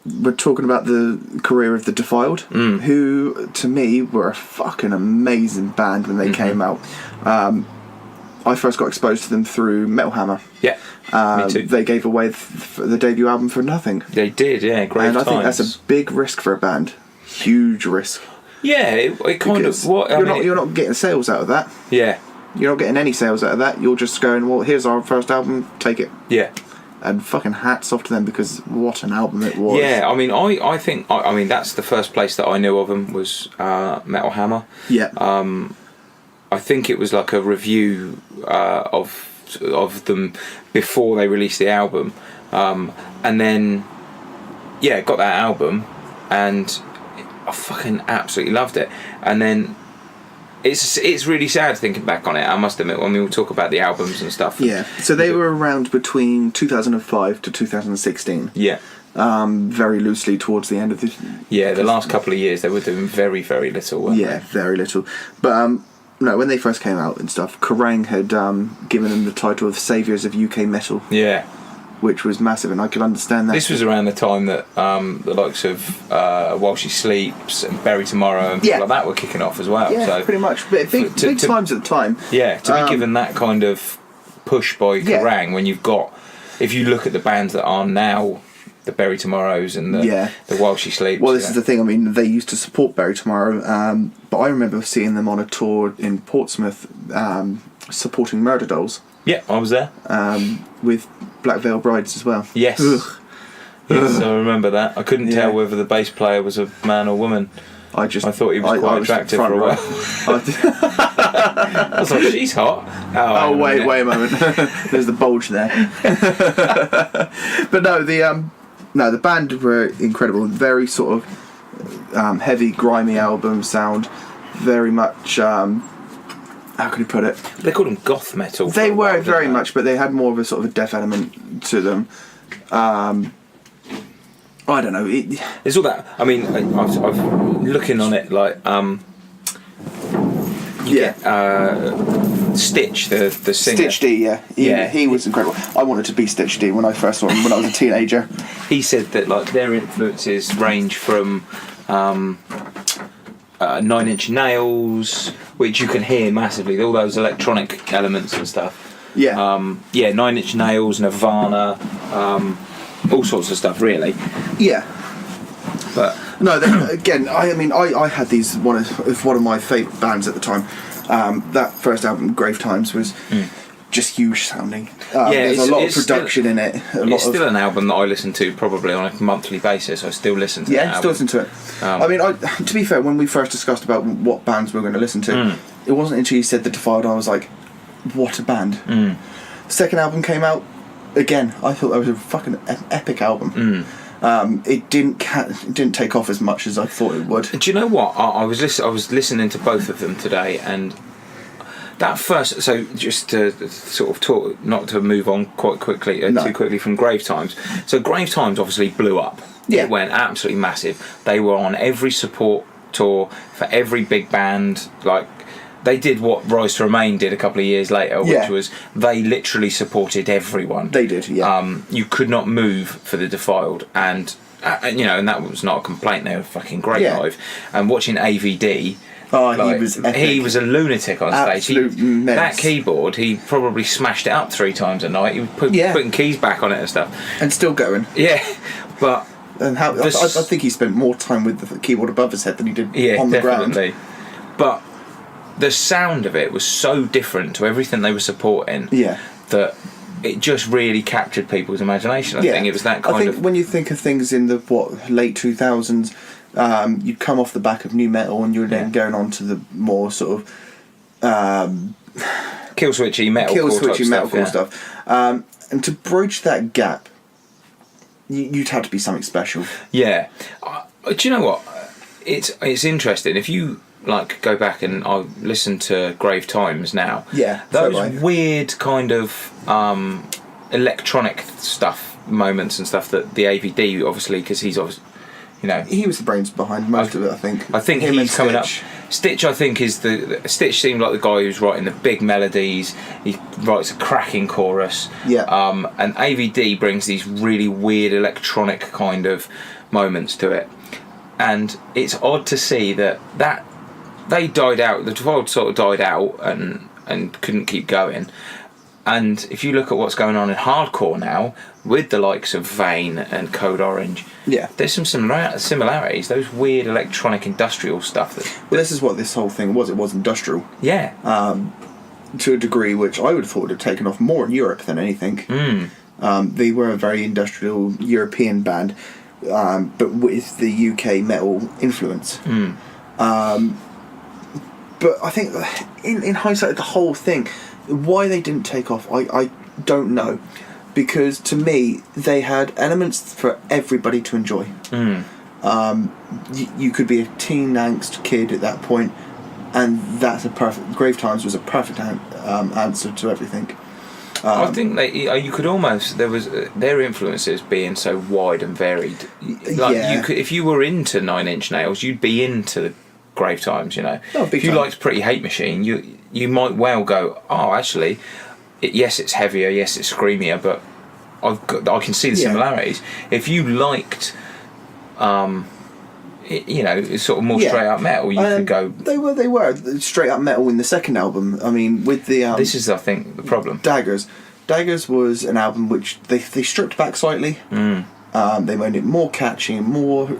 we're talking about the career of the Defiled, who, to me, were a fucking amazing band when they came out. I first got exposed to them through Metal Hammer. Yeah, me too. They gave away the debut album for nothing. They did, yeah. Great And I think that's a big risk for a band. Huge risk. Yeah, it kind of... You're not getting sales out of that. Yeah. You're not getting any sales out of that. You're just going, well, here's our first album, take it. Yeah. and fucking hats off to them, because what an album it was. Yeah, I mean, I think that's the first place that I knew of them was Metal Hammer. Yeah. I think it was like a review of them before they released the album, and then got that album, and I fucking absolutely loved it. And then it's really sad thinking back on it, I must admit, when we all talk about the albums and stuff. Yeah, so they were around between 2005 to 2016. Yeah. Very loosely towards the end of this. Yeah, the last couple of years they were doing very, very little, weren't they? Very little. But no, when they first came out and stuff, Kerrang had given them the title of Saviours of UK Metal. Yeah. Which was massive, and I could understand that. This was around the time that the likes of While She Sleeps and Bury Tomorrow and people like that were kicking off as well. Yeah, so pretty much. But big times at the time. Yeah, to be given that kind of push by Kerrang, when you've got, if you look at the bands that are now, the Bury Tomorrows and the While She Sleeps. Well, this is the thing. I mean, they used to support Bury Tomorrow, but I remember seeing them on a tour in Portsmouth, supporting Murder Dolls. Yeah, I was there. With Black Veil Brides as well. Yes. Yes, I remember that. I couldn't tell whether the bass player was a man or woman. I thought he was quite attractive for a while. I was like, she's hot. Oh, wait a moment. There's the bulge there. But no, the band were incredible. Very sort of heavy, grimy album sound. Very much. How can you put it? They called them goth metal. They were very much, but they had more of a sort of a death element to them. I don't know. It's all that. I mean, I've looking on it like Stitch, the singer. Stitch D, he was incredible. I wanted to be Stitch D when I first saw him when I was a teenager. He said that like their influences range from 9 Inch Nails, which you can hear massively, all those electronic elements and stuff. Yeah. 9 Inch Nails, Nirvana, all sorts of stuff, really. Yeah. But no, again, I had these one of my favourite bands at the time. That first album, Grave Times, was just huge sounding. There's a lot of production in it. It's still an album that I listen to probably on a monthly basis. I still listen to it. Yeah, still listen to it. To be fair, when we first discussed about what bands we were going to listen to, it wasn't until you said The Defiled I was like, what a band. The second album came out, again, I thought that was a fucking epic album. It didn't take off as much as I thought it would. Do you know what? I was listening to both of them today, and that first, so just to sort of talk, not to move on quite quickly, too quickly from Grave Times. So Grave Times obviously blew up. Yeah. It went absolutely massive. They were on every support tour for every big band. Like, they did what Rise to Remain did a couple of years later, which was they literally supported everyone. They did, yeah. You could not move for the Defiled, and and that was not a complaint. They were fucking great live. And watching AVD. Oh, he was epic. He was a lunatic on stage. Absolute that keyboard, he probably smashed it up 3 times a night. He was putting keys back on it and stuff. And still going. Yeah, but... And I think he spent more time with the keyboard above his head than he did on the definitely. ground. But the sound of it was so different to everything they were supporting that it just really captured people's imagination. I think it was that kind of... when you think of things in the, late 2000s... you'd come off the back of new metal and you were then going on to the more sort of kill switchy metalcore stuff. And to bridge that gap, you'd have to be something special. Yeah. Do you know what? It's interesting if you like go back and I listen to Grave Times now. Yeah, those weird kind of electronic stuff moments and stuff that the AVD obviously, because he's obviously. He was the brains behind most of it, I think. I think he's coming up. Stitch, I think, is Stitch seemed like the guy who's writing the big melodies. He writes a cracking chorus. Yeah. And AVD brings these really weird electronic kind of moments to it. And it's odd to see that they died out. The Defiled sort of died out and couldn't keep going. And if you look at what's going on in hardcore now, with the likes of Vane and Code Orange, there's some similarities. Those weird electronic industrial stuff. This is what this whole thing was. It was industrial. Yeah. To a degree which I would have thought would have taken off more in Europe than anything. They were a very industrial European band, but with the UK metal influence. But I think in hindsight, the whole thing, why they didn't take off, I don't know. Because to me, they had elements for everybody to enjoy. You could be a teen angst kid at that point, and that's a perfect. Grave Times was a perfect answer to everything. I think you could almost, there was their influences being so wide and varied. You could, if you were into Nine Inch Nails, you'd be into the Grave Times. If you liked Pretty Hate Machine, you might well go, oh, actually. Yes, it's heavier. Yes, it's screamier, but I can see the similarities. If you liked, sort of more straight up metal, you could go. They were straight up metal in the second album. I mean, with the this is, I think, the problem. Daggers was an album which they stripped back slightly. They made it more catchy and more,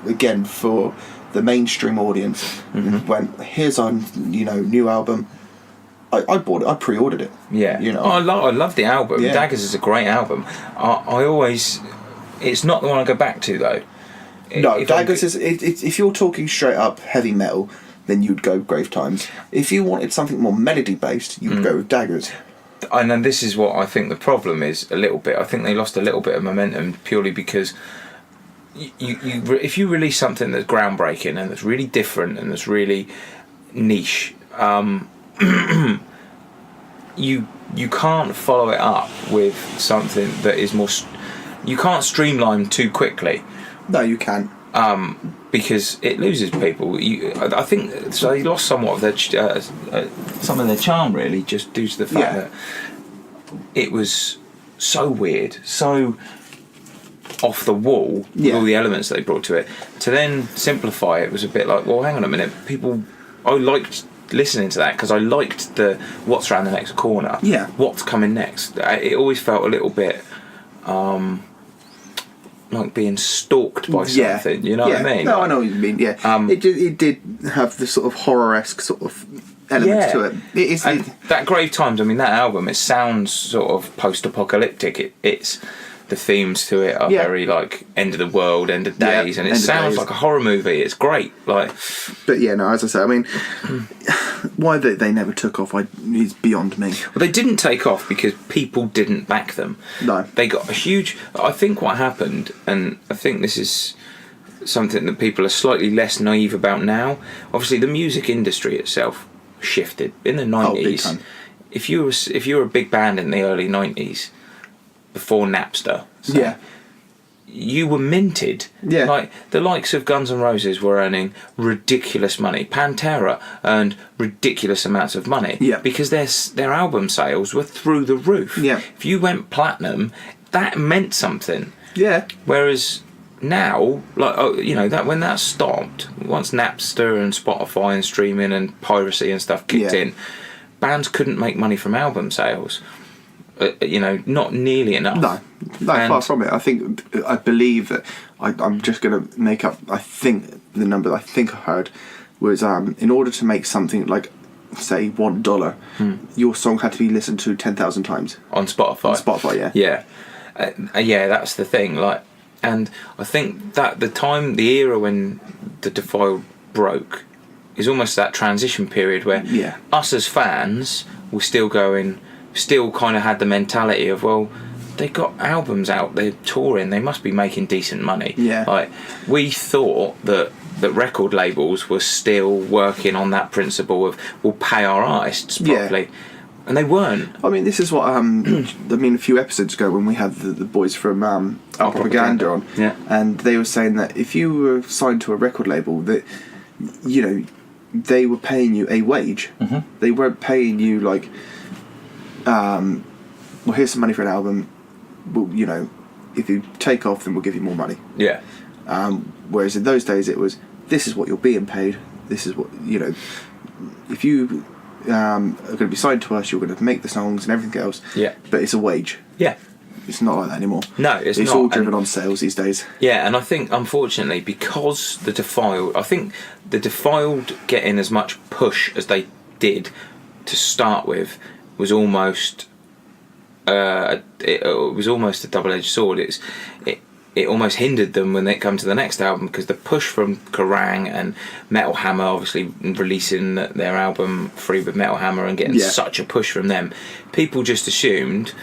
again, for the mainstream audience. Went, here's our new album. I bought it. I pre-ordered it. Yeah, I love the album. Yeah. Daggers is a great album. I always, it's not the one I go back to though. No, Daggers is. If you're talking straight up heavy metal, then you'd go Grave Times. If you wanted something more melody based, you'd go with Daggers. And then this is what I think the problem is a little bit. I think they lost a little bit of momentum purely because if you release something that's groundbreaking and that's really different and that's really niche. You can't follow it up with something that is more. You can't streamline too quickly. No, you can't. Because it loses people. I think so. They lost somewhat of their some of their charm, really, just due to the fact that it was so weird, so off the wall with all the elements that they brought to it. To then simplify it was a bit like, well, hang on a minute, I liked listening to that because I liked the what's around the next corner. Yeah. What's coming next? It always felt a little bit like being stalked by something. You know what I mean? No, I know what you mean. Yeah. It did have the sort of horror-esque sort of elements to it. It is. And that Grave Times. I mean, that album. It sounds sort of post-apocalyptic. It's the themes to it are very like end of the world, end of days, and it sounds like a horror movie. It's great. But as I say, I mean, why they never took off is beyond me. Well, they didn't take off because people didn't back them. No, they got a huge. I think what happened, and I think this is something that people are slightly less naive about now. Obviously, the music industry itself shifted in the 90s. If you were a big band in the early 90s. Before Napster, you were minted. Yeah, like the likes of Guns N' Roses were earning ridiculous money. Pantera earned ridiculous amounts of money. Yeah, because their album sales were through the roof. Yeah, if you went platinum, that meant something. Yeah, whereas now, that when that stopped, once Napster and Spotify and streaming and piracy and stuff kicked in, bands couldn't make money from album sales. Not nearly enough. No, far from it. I believe that I'm just going to make up. I think the number that I heard was in order to make something like, say, $1, your song had to be listened to 10,000 times on Spotify. On Spotify, yeah, that's the thing. And I think that the era when the Defiled broke is almost that transition period where us as fans were still kind of had the mentality of, well, they got albums out, they're touring, they must be making decent money. Yeah. We thought that record labels were still working on that principle of we'll pay our artists properly. And they weren't. I mean, this is what a few episodes ago when we had the boys from Our Propaganda on, and they were saying that if you were signed to a record label, that they were paying you a wage. They weren't paying you like, well, here's some money for an album. Well, if you take off, then we'll give you more money. Yeah. Whereas in those days, it was, this is what you're being paid. This is what if you are going to be signed to us, you're going to make the songs and everything else. Yeah. But it's a wage. Yeah. It's not like that anymore. No, it's not. It's all driven on sales these days. Yeah, and I think, unfortunately, because the Defiled getting as much push as they did to start with was almost it was almost a double-edged sword. It almost hindered them when they come to the next album, because the push from Kerrang and Metal Hammer, obviously releasing their album Free with Metal Hammer and getting such a push from them, people just assumed,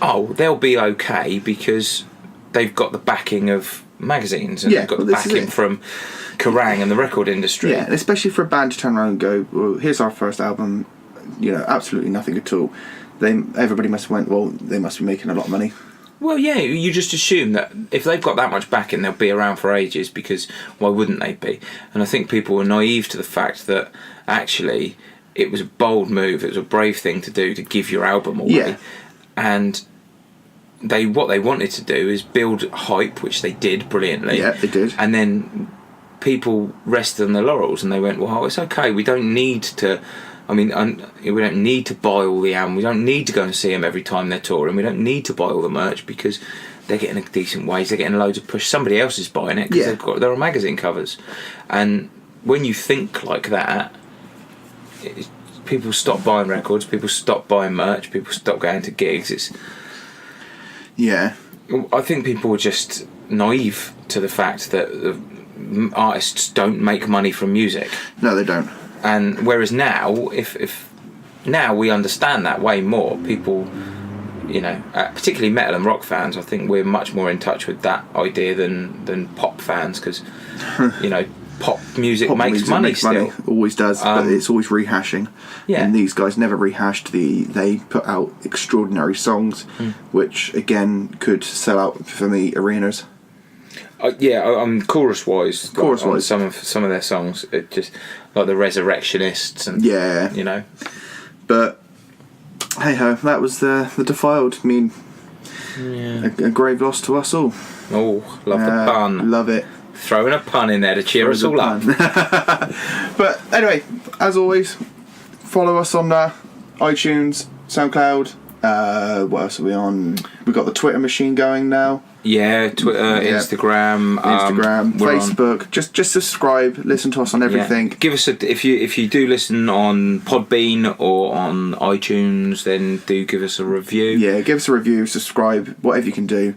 oh, they'll be okay because they've got the backing of magazines and they've got the backing from Kerrang and the record industry. Yeah, and especially for a band to turn around and go, well, here's our first album, absolutely nothing at all. Everybody must have went, well, they must be making a lot of money. Well, yeah, you just assume that if they've got that much backing, they'll be around for ages, because why wouldn't they be? And I think people were naive to the fact that actually it was a bold move, it was a brave thing to do, to give your album away. Yeah. And what they wanted to do is build hype, which they did brilliantly. Yeah, they did. And then people rested on their laurels and they went, well, it's okay, we don't need to... we don't need to buy all the album. We don't need to go and see them every time they're touring. We don't need to buy all the merch because they're getting a decent wage. They're getting loads of push. Somebody else is buying it because they're on magazine covers. And when you think like that, people stop buying records. People stop buying merch. People stop going to gigs. I think people were just naive to the fact that artists don't make money from music. No, they don't. And whereas now, if now we understand that way more, people, particularly metal and rock fans, I think we're much more in touch with that idea than pop fans, because pop music makes money still. Always does, but it's always rehashing. Yeah. And these guys never rehashed they put out extraordinary songs, which again could sell out for me arenas. Chorus-wise, some of their songs, it just like the Resurrectionists and But hey ho, that was the Defiled. I mean, a grave loss to us all. Oh, love the pun. Love it. Throwing a pun in there to cheer us all up. But anyway, as always, follow us on iTunes, SoundCloud. What else are we on? We've got the Twitter machine going now. Yeah, Twitter, Instagram, Facebook. Just subscribe. Listen to us on everything. Yeah. Give us if you do listen on Podbean or on iTunes, then do give us a review. Yeah, give us a review. Subscribe. Whatever you can do.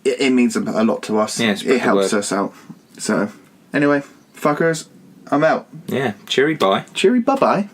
It means a lot to us. Yeah, it helps us out. So anyway, fuckers, I'm out. Yeah. Cheery bye. Cheery bye bye.